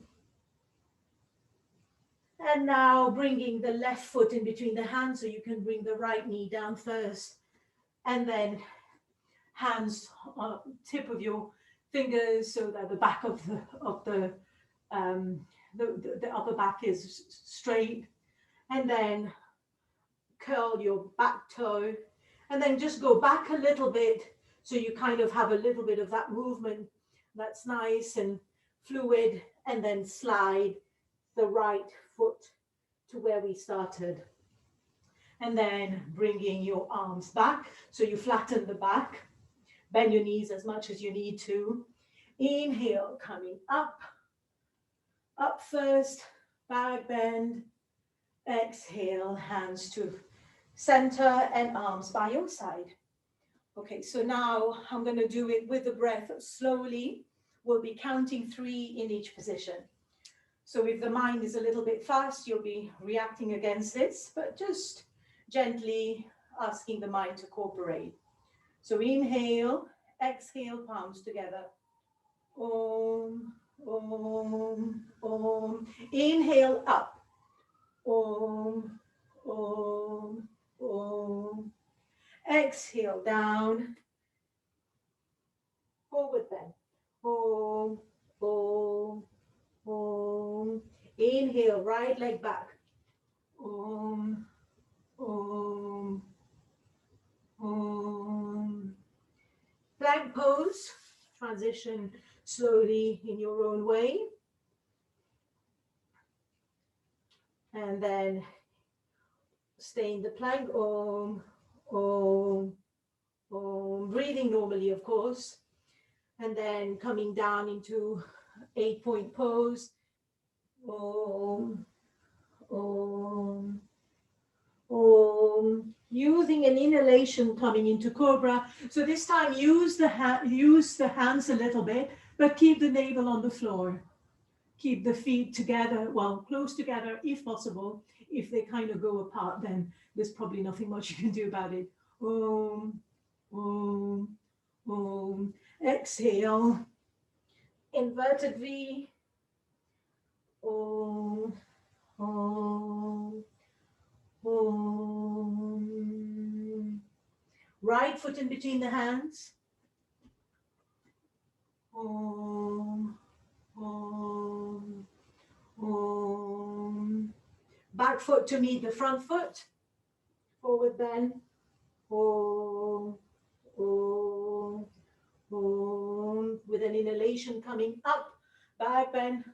And now bringing the left foot in between the hands, so you can bring the right knee down first. And then hands on tip of your fingers so that the back of the upper back is straight. And then curl your back toe. And then just go back a little bit so you kind of have a little bit of that movement that's nice and fluid. And then slide the right foot to where we started. And then bringing your arms back. So you flatten the back. Bend your knees as much as you need to. Inhale, coming up. Up first, back bend. Exhale, hands to center and arms by your side. Okay, so now I'm going to do it with the breath slowly. We'll be counting 3 in each position. So if the mind is a little bit fast, you'll be reacting against this, but just gently asking the mind to cooperate. So inhale, exhale, palms together. Om, om, om. Inhale up. Om, om, om. Exhale down. Forward bend. Om, om, om. Inhale, right leg back. Om, om, om. Plank pose. Transition slowly in your own way. And then stay in the plank. Om, om, om. Breathing normally, of course. And then coming down into 8-point pose. Om, om, om. Using an inhalation coming into cobra. So this time use the hands a little bit, but keep the navel on the floor. Keep the feet together, well, close together if possible. If they kind of go apart, then there's probably nothing much you can do about it. Om, om, om. Exhale. Inverted V. Om, om, om. Right foot in between the hands. Om, om, om. Back foot to meet the front foot. Forward bend. Om, om, om. With an inhalation coming up. Back bend.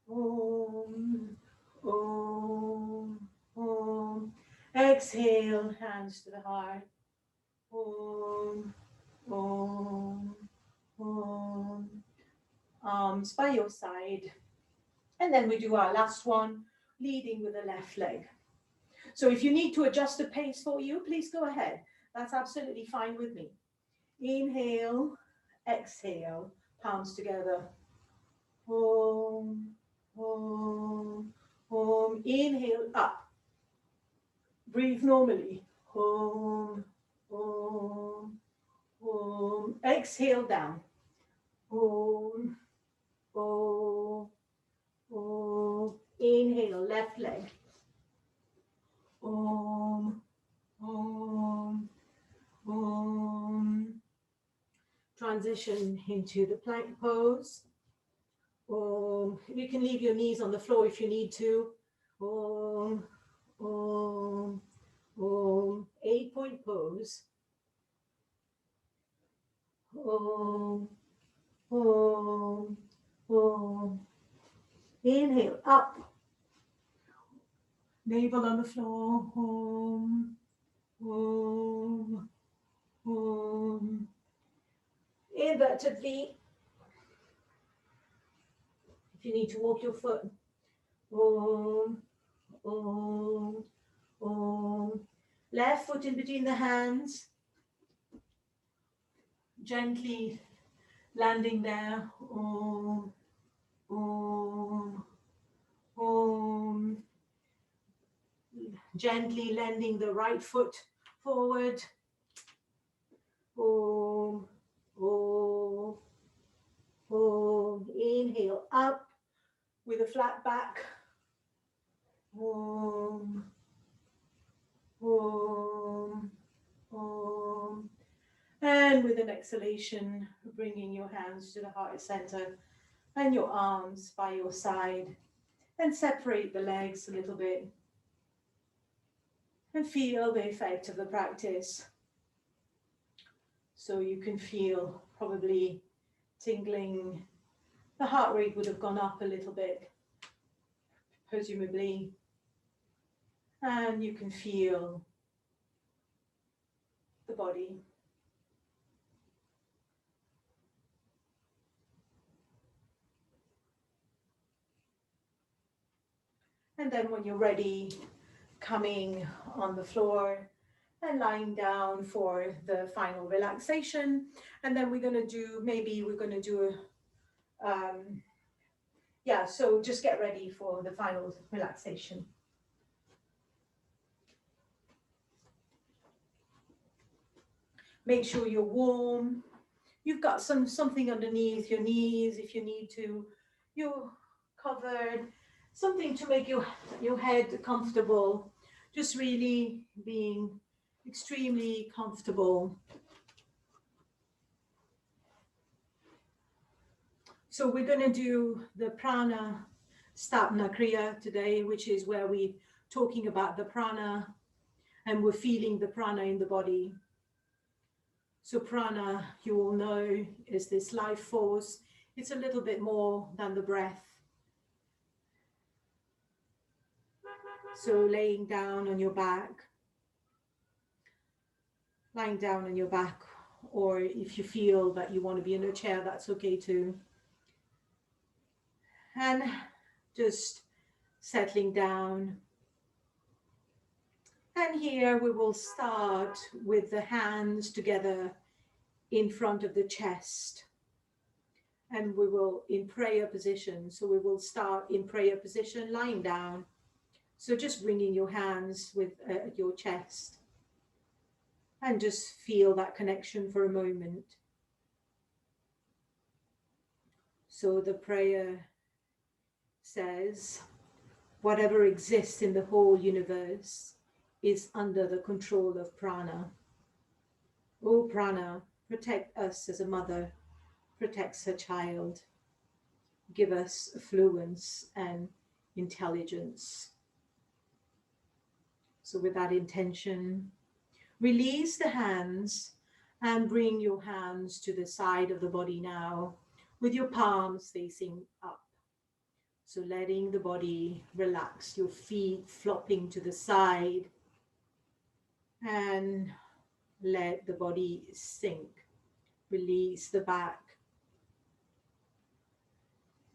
Om, om, om. Exhale, hands to the heart. Om, om, om. Arms by your side. And then we do our last one, leading with the left leg. So if you need to adjust the pace for you, please go ahead. That's absolutely fine with me. Inhale, exhale, palms together. Om, om, om. Inhale up. Breathe normally. Om, om, om. Exhale down. Om, om, om. Inhale, left leg. Om, om, om. Transition into the plank pose. Om. You can leave your knees on the floor if you need to. Om, om, om. 8-point pose. Om, om, om. Inhale up. Navel on the floor. Om, Om. Om. Inverted V. If you need to walk your foot. Om. Om. Om. Left foot in between the hands. Gently landing there. Om. Om. Om. Gently lending the right foot forward. Om. Om. Om. Inhale up with a flat back. Om. Om. Om. And with an exhalation, bringing your hands to the heart center and your arms by your side, and separate the legs a little bit and feel the effect of the practice. So you can feel probably tingling. The heart rate would have gone up a little bit, presumably, and you can feel the body. And then when you're ready, coming on the floor and lying down for the final relaxation. And then we're going to do, maybe we're going to do a, so just get ready for the final relaxation. Make sure you're warm. You've got something underneath your knees if you need to. You're covered. Something to make your head comfortable. Just really being extremely comfortable. So we're going to do the prana stapna kriya today, which is where we're talking about the prana and we're feeling the prana in the body. So prana, you all know, is this life force. It's a little bit more than the breath. So laying down on your back, lying down on your back, or if you feel that you want to be in a chair, that's okay too. And just settling down. And here we will start with the hands together in front of the chest. And we will in prayer position. So we will start in prayer position, lying down. So just bringing your hands with your chest and just feel that connection for a moment. So the prayer says, whatever exists in the whole universe is under the control of prana. O prana, protect us as a mother protects her child. Give us affluence and intelligence. So with that intention, release the hands and bring your hands to the side of the body now with your palms facing up. So letting the body relax, your feet flopping to the side, and let the body sink. Release the back.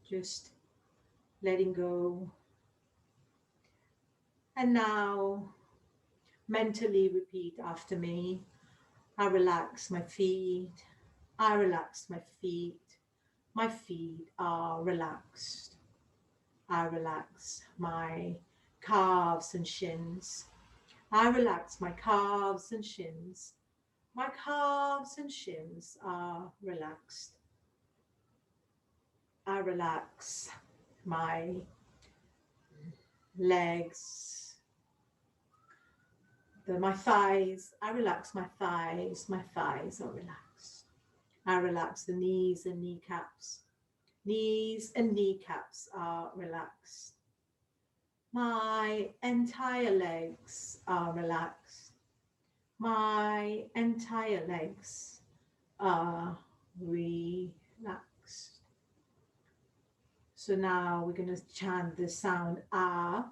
Just letting go. And now mentally repeat after me. I relax my feet. I relax my feet. My feet are relaxed. I relax my calves and shins. I relax my calves and shins. My calves and shins are relaxed. I relax my legs, my thighs. I relax my thighs. My thighs are relaxed. I relax the knees and kneecaps. Knees and kneecaps are relaxed. My entire legs are relaxed. My entire legs are relaxed. So now we're going to chant the sound ah,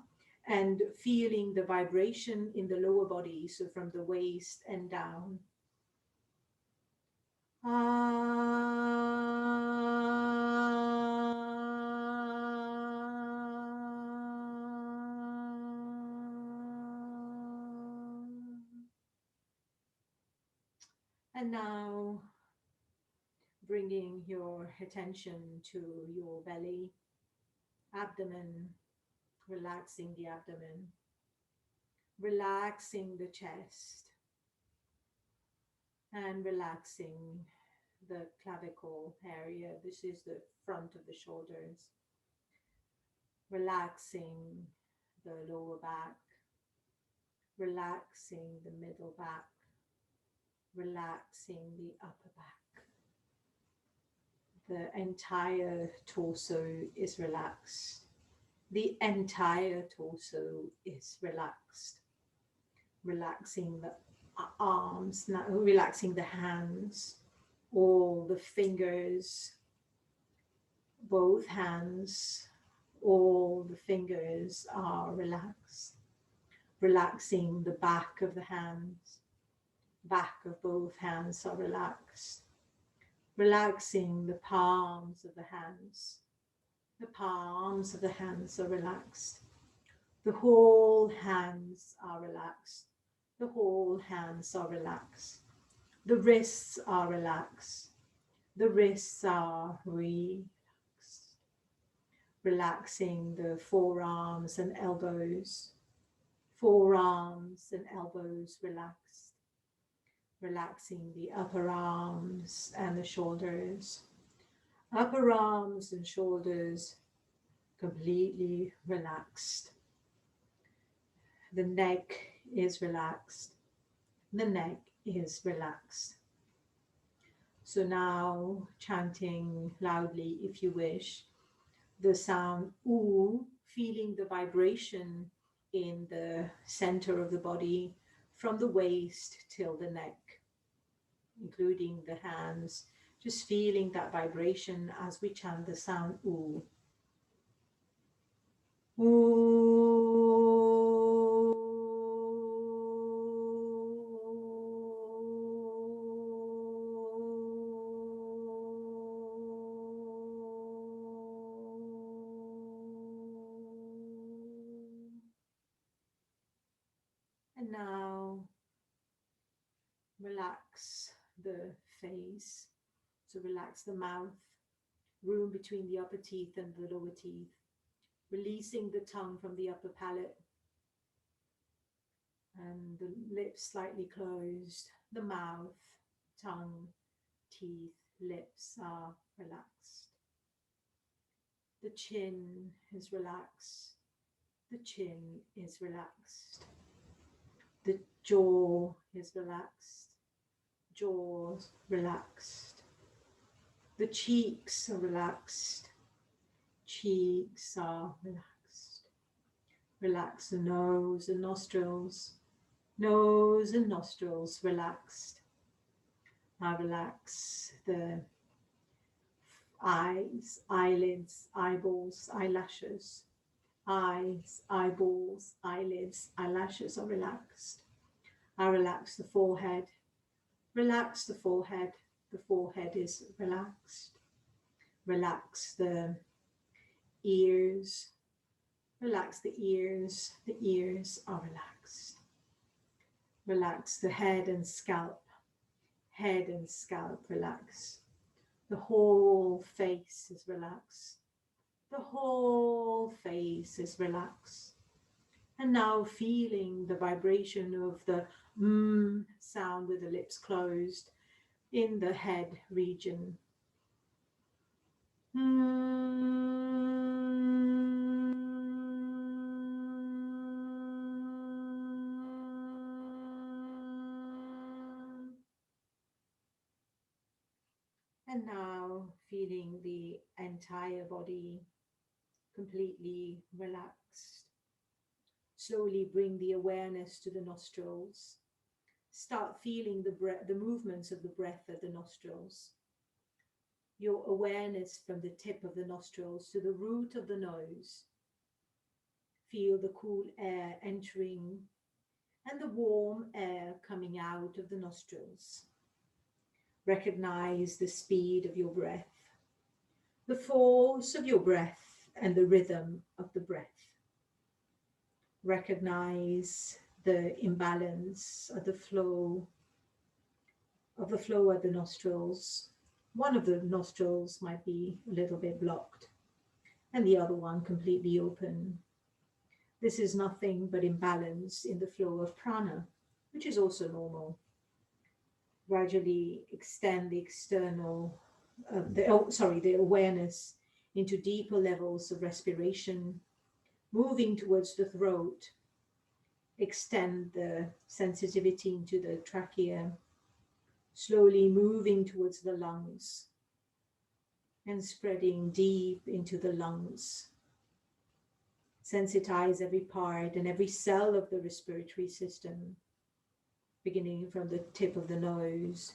and feeling the vibration in the lower body, so from the waist and down. And now bringing your attention to your belly, abdomen, relaxing the abdomen, relaxing the chest, and relaxing the clavicle area. This is the front of the shoulders. Relaxing the lower back, relaxing the middle back, relaxing the upper back. The entire torso is relaxed. The entire torso is relaxed. Relaxing the arms, now relaxing the hands, all the fingers, both hands, all the fingers are relaxed. Relaxing the back of the hands, back of both hands are relaxed. Relaxing the palms of the hands. The palms of the hands are relaxed. The whole hands are relaxed. The whole hands are relaxed. The wrists are relaxed. The wrists are relaxed. Relaxing the forearms and elbows. Forearms and elbows relaxed. Relaxing the upper arms and the shoulders. Upper arms and shoulders completely relaxed. The neck is relaxed. The neck is relaxed. So now chanting loudly, if you wish, the sound oo, feeling the vibration in the center of the body from the waist till the neck, including the hands, just feeling that vibration as we chant the sound oo. And now relax the face. So relax the mouth, room between the upper teeth and the lower teeth, releasing the tongue from the upper palate and the lips slightly closed. The mouth, tongue, teeth, lips are relaxed. The chin is relaxed. The chin is relaxed. The jaw is relaxed. Jaws relaxed. The cheeks are relaxed. Cheeks are relaxed. Relax the nose and nostrils. Nose and nostrils relaxed. Now relax the eyes, eyelids, eyeballs, eyelashes. Eyes, eyeballs, eyelids, eyelashes are relaxed. I relax the forehead. Relax the forehead. The forehead is relaxed. Relax the ears. Relax the ears. The ears are relaxed. Relax the head and scalp. Head and scalp relax. The whole face is relaxed. The whole face is relaxed. And now feeling the vibration of the sound with the lips closed in the head region. And now feeling the entire body completely relaxed. Slowly bring the awareness to the nostrils. Start feeling the movements of the breath at the nostrils. Your awareness from the tip of the nostrils to the root of the nose. Feel the cool air entering and the warm air coming out of the nostrils. Recognize the speed of your breath, the force of your breath, and the rhythm of the breath. Recognize the imbalance of the flow at the nostrils. One of the nostrils might be a little bit blocked and the other one completely open. This is nothing but imbalance in the flow of prana, which is also normal. Gradually extend the the awareness into deeper levels of respiration, moving towards the throat. Extend the sensitivity into the trachea, slowly moving towards the lungs and spreading deep into the lungs. Sensitize every part and every cell of the respiratory system, beginning from the tip of the nose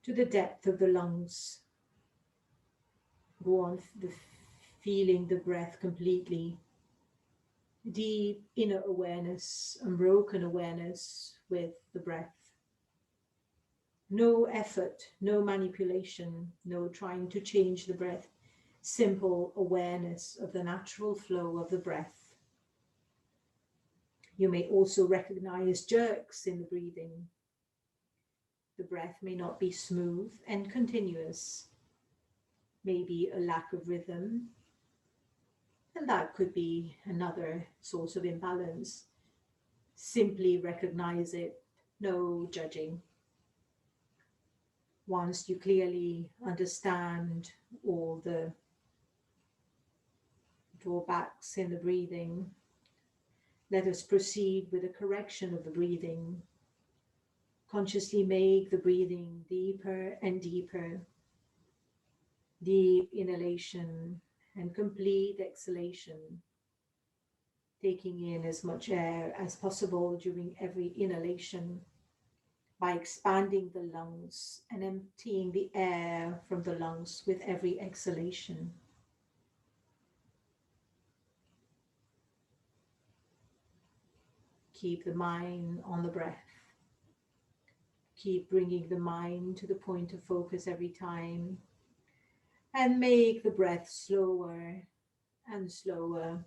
to the depth of the lungs. Go on feeling the breath completely. Deep inner awareness, unbroken awareness with the breath. No effort, no manipulation, no trying to change the breath. Simple awareness of the natural flow of the breath. You may also recognize jerks in the breathing. The breath may not be smooth and continuous, maybe a lack of rhythm, and that could be another source of imbalance. Simply recognize it, no judging. Once you clearly understand all the drawbacks in the breathing, let us proceed with the correction of the breathing. Consciously make the breathing deeper and deeper. Deep inhalation and complete exhalation. Taking in as much air as possible during every inhalation by expanding the lungs and emptying the air from the lungs with every exhalation. Keep the mind on the breath. Keep bringing the mind to the point of focus every time, and make the breath slower and slower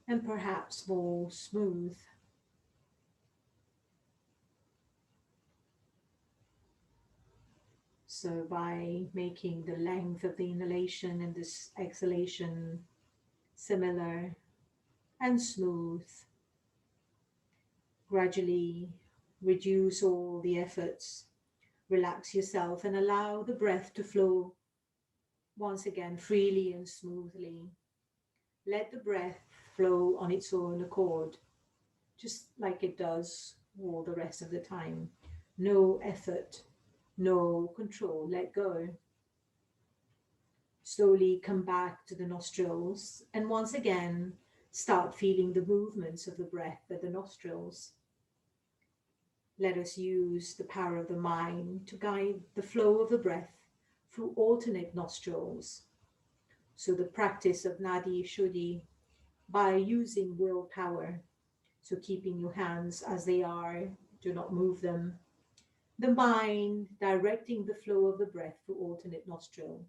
and perhaps more smooth. So by making the length of the inhalation and this exhalation similar and smooth, gradually reduce all the efforts, relax yourself and allow the breath to flow once again freely and smoothly. Let the breath flow on its own accord, just like it does all the rest of the time. No effort, no control, let go. Slowly come back to the nostrils and once again start feeling the movements of the breath at the nostrils. Let us use the power of the mind to guide the flow of the breath through alternate nostrils. So the practice of Nadi Shuddhi by using willpower, so keeping your hands as they are, do not move them. The mind directing the flow of the breath through alternate nostril.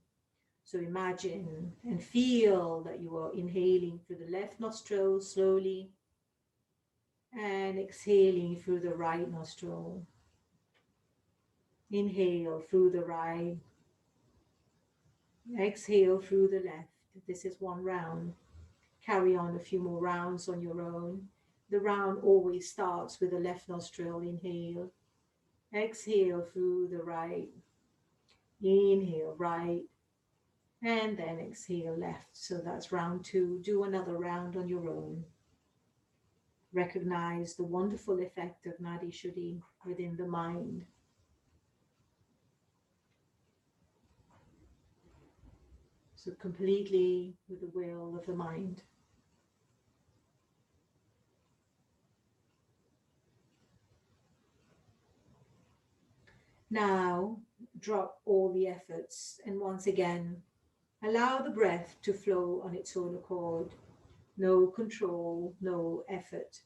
So imagine and feel that you are inhaling through the left nostril slowly and exhaling through the right nostril. Inhale through the right, exhale through the left. This is one round. Carry on a few more rounds on your own. The round always starts with the left nostril. Inhale, exhale through the right, inhale right, and then exhale left. So that's round 2. Do another round on your own. Recognize the wonderful effect of Nadi Shuddhi within the mind. So completely with the will of the mind. Now drop all the efforts and once again allow the breath to flow on its own accord. No control, no effort.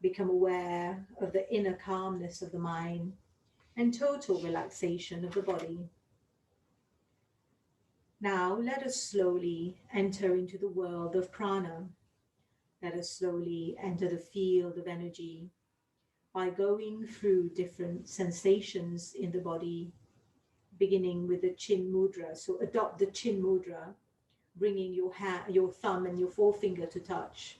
Become aware of the inner calmness of the mind and total relaxation of the body. Now let us slowly enter into the world of prana. Let us slowly enter the field of energy by going through different sensations in the body, beginning with the chin mudra. So adopt the chin mudra, bringing your thumb and your forefinger to touch.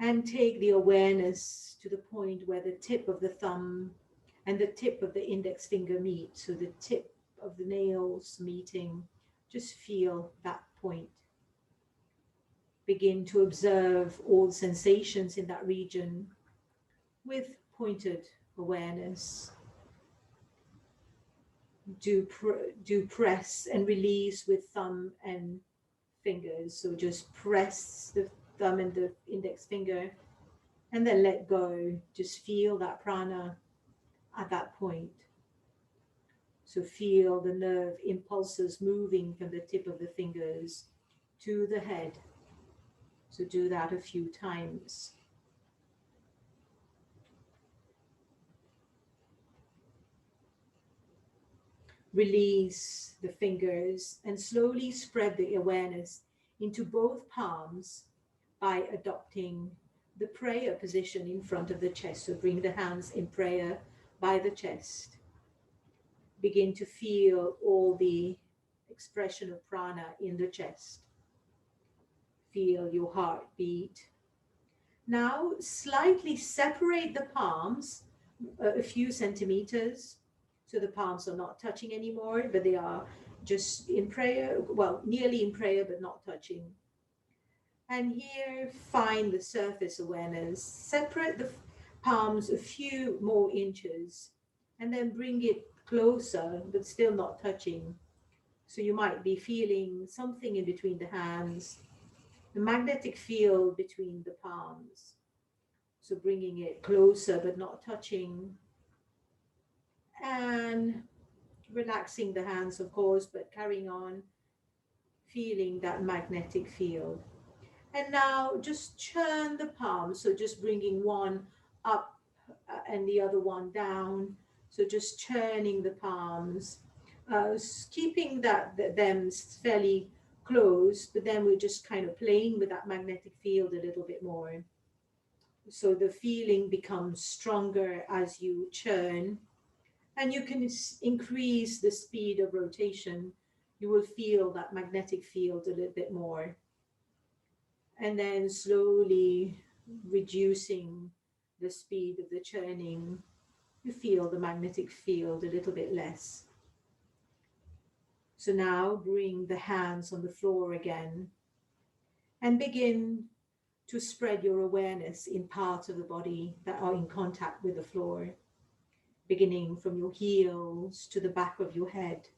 And take the awareness to the point where the tip of the thumb and the tip of the index finger meet. So the tip of the nails meeting, just feel that point. Begin to observe all sensations in that region with pointed awareness. Do press and release with thumb and fingers. So just press the thumb and the index finger and then let go. Just feel that prana at that point. So feel the nerve impulses moving from the tip of the fingers to the head. So do that a few times. Release the fingers and slowly spread the awareness into both palms by adopting the prayer position in front of the chest. So bring the hands in prayer by the chest. Begin to feel all the expression of prana in the chest. Feel your heart beat. Now slightly separate the palms a few centimeters, so the palms are not touching anymore, but they are just in prayer, well, nearly in prayer, but not touching. And here, find the surface awareness. Separate the palms a few more inches, and then bring it closer, but still not touching. So you might be feeling something in between the hands, the magnetic field between the palms. So bringing it closer, but not touching. And relaxing the hands, of course, but carrying on feeling that magnetic field. And now just churn the palms. So just bringing one up and the other one down. So just churning the palms, keeping them fairly close, but then we're just kind of playing with that magnetic field a little bit more. So the feeling becomes stronger as you churn, and you can increase the speed of rotation. You will feel that magnetic field a little bit more. And then slowly reducing the speed of the churning, you feel the magnetic field a little bit less. So now bring the hands on the floor again and begin to spread your awareness in parts of the body that are in contact with the floor, beginning from your heels to the back of your head.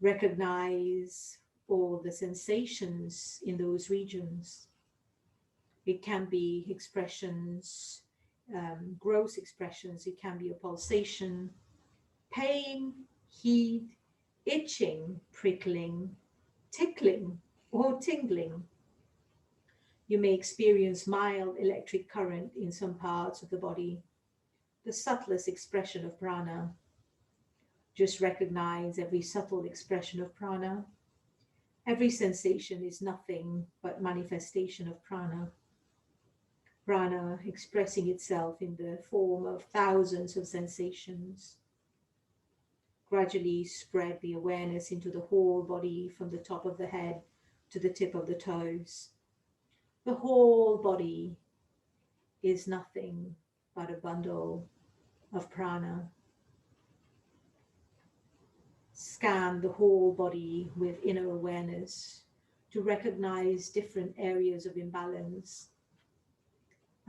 Recognize all the sensations in those regions. It can be expressions, gross expressions. It can be a pulsation, pain, heat, itching, prickling, tickling, or tingling. You may experience mild electric current in some parts of the body, the subtlest expression of prana. Just recognize every subtle expression of prana. Every sensation is nothing but manifestation of prana. Prana expressing itself in the form of thousands of sensations. Gradually spread the awareness into the whole body from the top of the head to the tip of the toes. The whole body is nothing but a bundle of prana. Scan the whole body with inner awareness to recognize different areas of imbalance.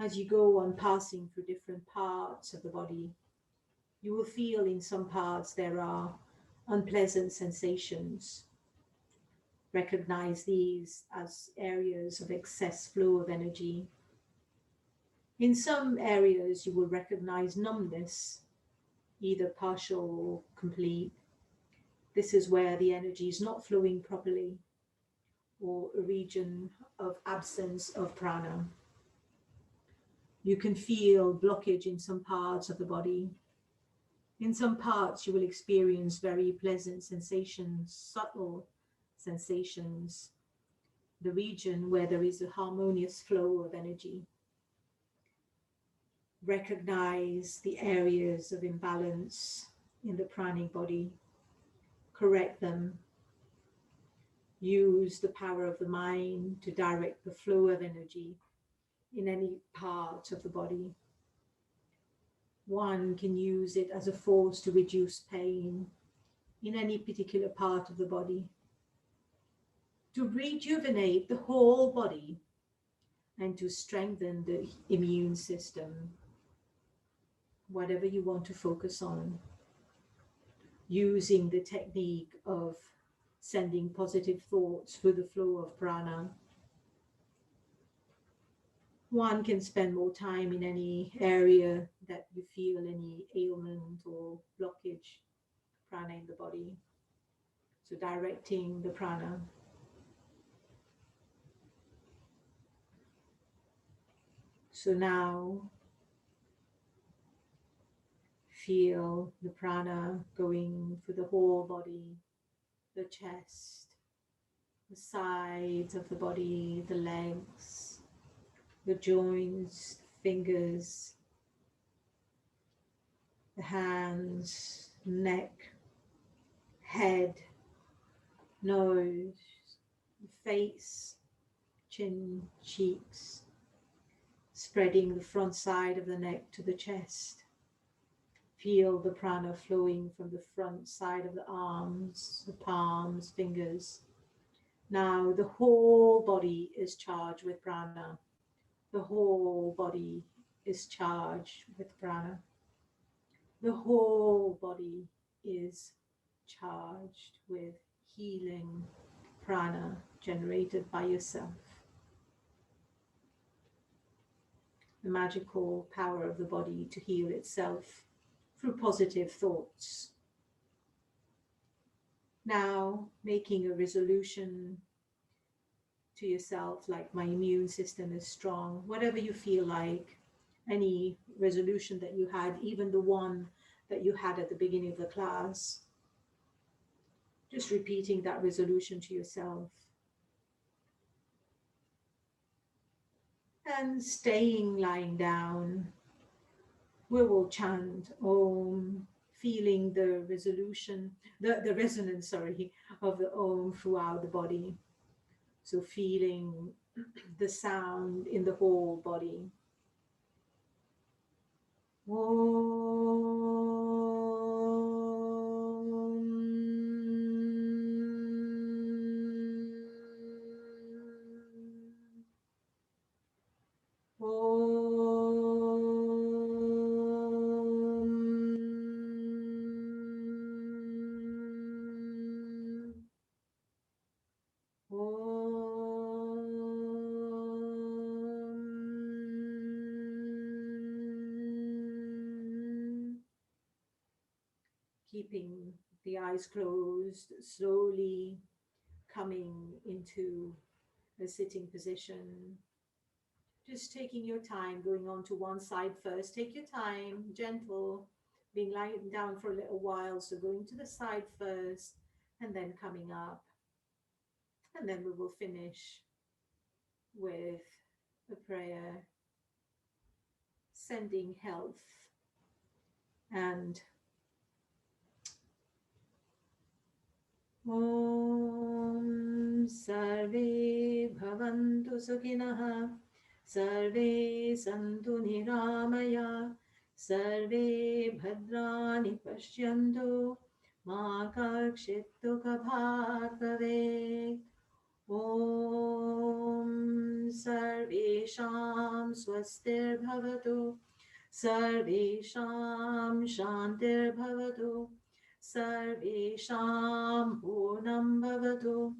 As you go on passing through different parts of the body, you will feel in some parts there are unpleasant sensations. Recognize these as areas of excess flow of energy. In some areas, you will recognize numbness, either partial or complete. This is where the energy is not flowing properly. or a region of absence of prana. You can feel blockage in some parts of the body. In some parts, you will experience very pleasant sensations, subtle sensations, the region where there is a harmonious flow of energy. Recognize the areas of imbalance in the pranic body, correct them. Use the power of the mind to direct the flow of energy in any part of the body. One can use it as a force to reduce pain in any particular part of the body, to rejuvenate the whole body, and to strengthen the immune system. Whatever you want to focus on, using the technique of sending positive thoughts through the flow of prana. One can spend more time in any area that you feel any ailment or blockage, prana in the body. So directing the prana. So now feel the prana going through the whole body, the chest, the sides of the body, the legs, the joints, the fingers, the hands, neck, head, nose, face, chin, cheeks, spreading the front side of the neck to the chest. Feel the prana flowing from the front side of the arms, the palms, fingers. Now the whole body is charged with prana. The whole body is charged with prana. The whole body is charged with healing prana generated by yourself. The magical power of the body to heal itself through positive thoughts. Now, making a resolution to yourself, like my immune system is strong, whatever you feel like, any resolution that you had, even the one that you had at the beginning of the class, just repeating that resolution to yourself. And staying lying down, we will chant Om, feeling the resolution, the resonance, sorry, of the Om throughout the body. So feeling the sound in the whole body. Om. Keeping the eyes closed, slowly coming into a sitting position. Just taking your time, going on to one side first. Take your time, gentle, being lying down for a little while. So going to the side first and then coming up. And then we will finish with a prayer, sending health and Om Sarve Bhavantu Sukhinah Sarve Santu Niramaya Sarve Bhadrani Pashyantu Ma Kakshittu Kabhat Bhavet Om Sarvesham Swastir Bhavatu Sarvesham Shantir Bhavatu Sarvesham Purnam Bhavatu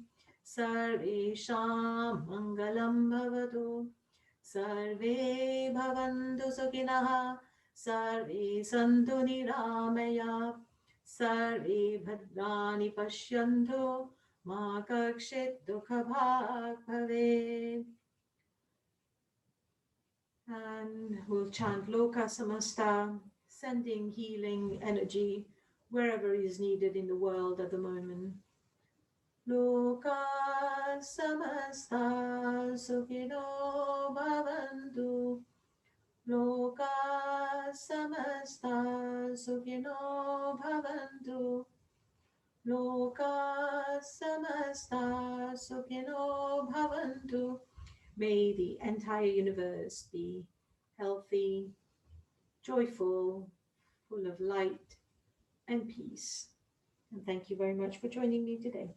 Sarvesham Mangalam Bhavatu Sarve Bhavantu Sukhinah Sarve Santu Niramaya Sarve Bhadrani Pashyantu Ma kakshit dukha bhag bhavet. And we'll chant Loka Samasta, sending healing energy wherever is needed in the world at the moment. Loka Samasta Sukhino Bhavantu. Loka Samasta Sukhino Bhavantu. Loka Samasta Sukhino Bhavantu. May the entire universe be healthy, joyful, full of light and peace. And thank you very much for joining me today.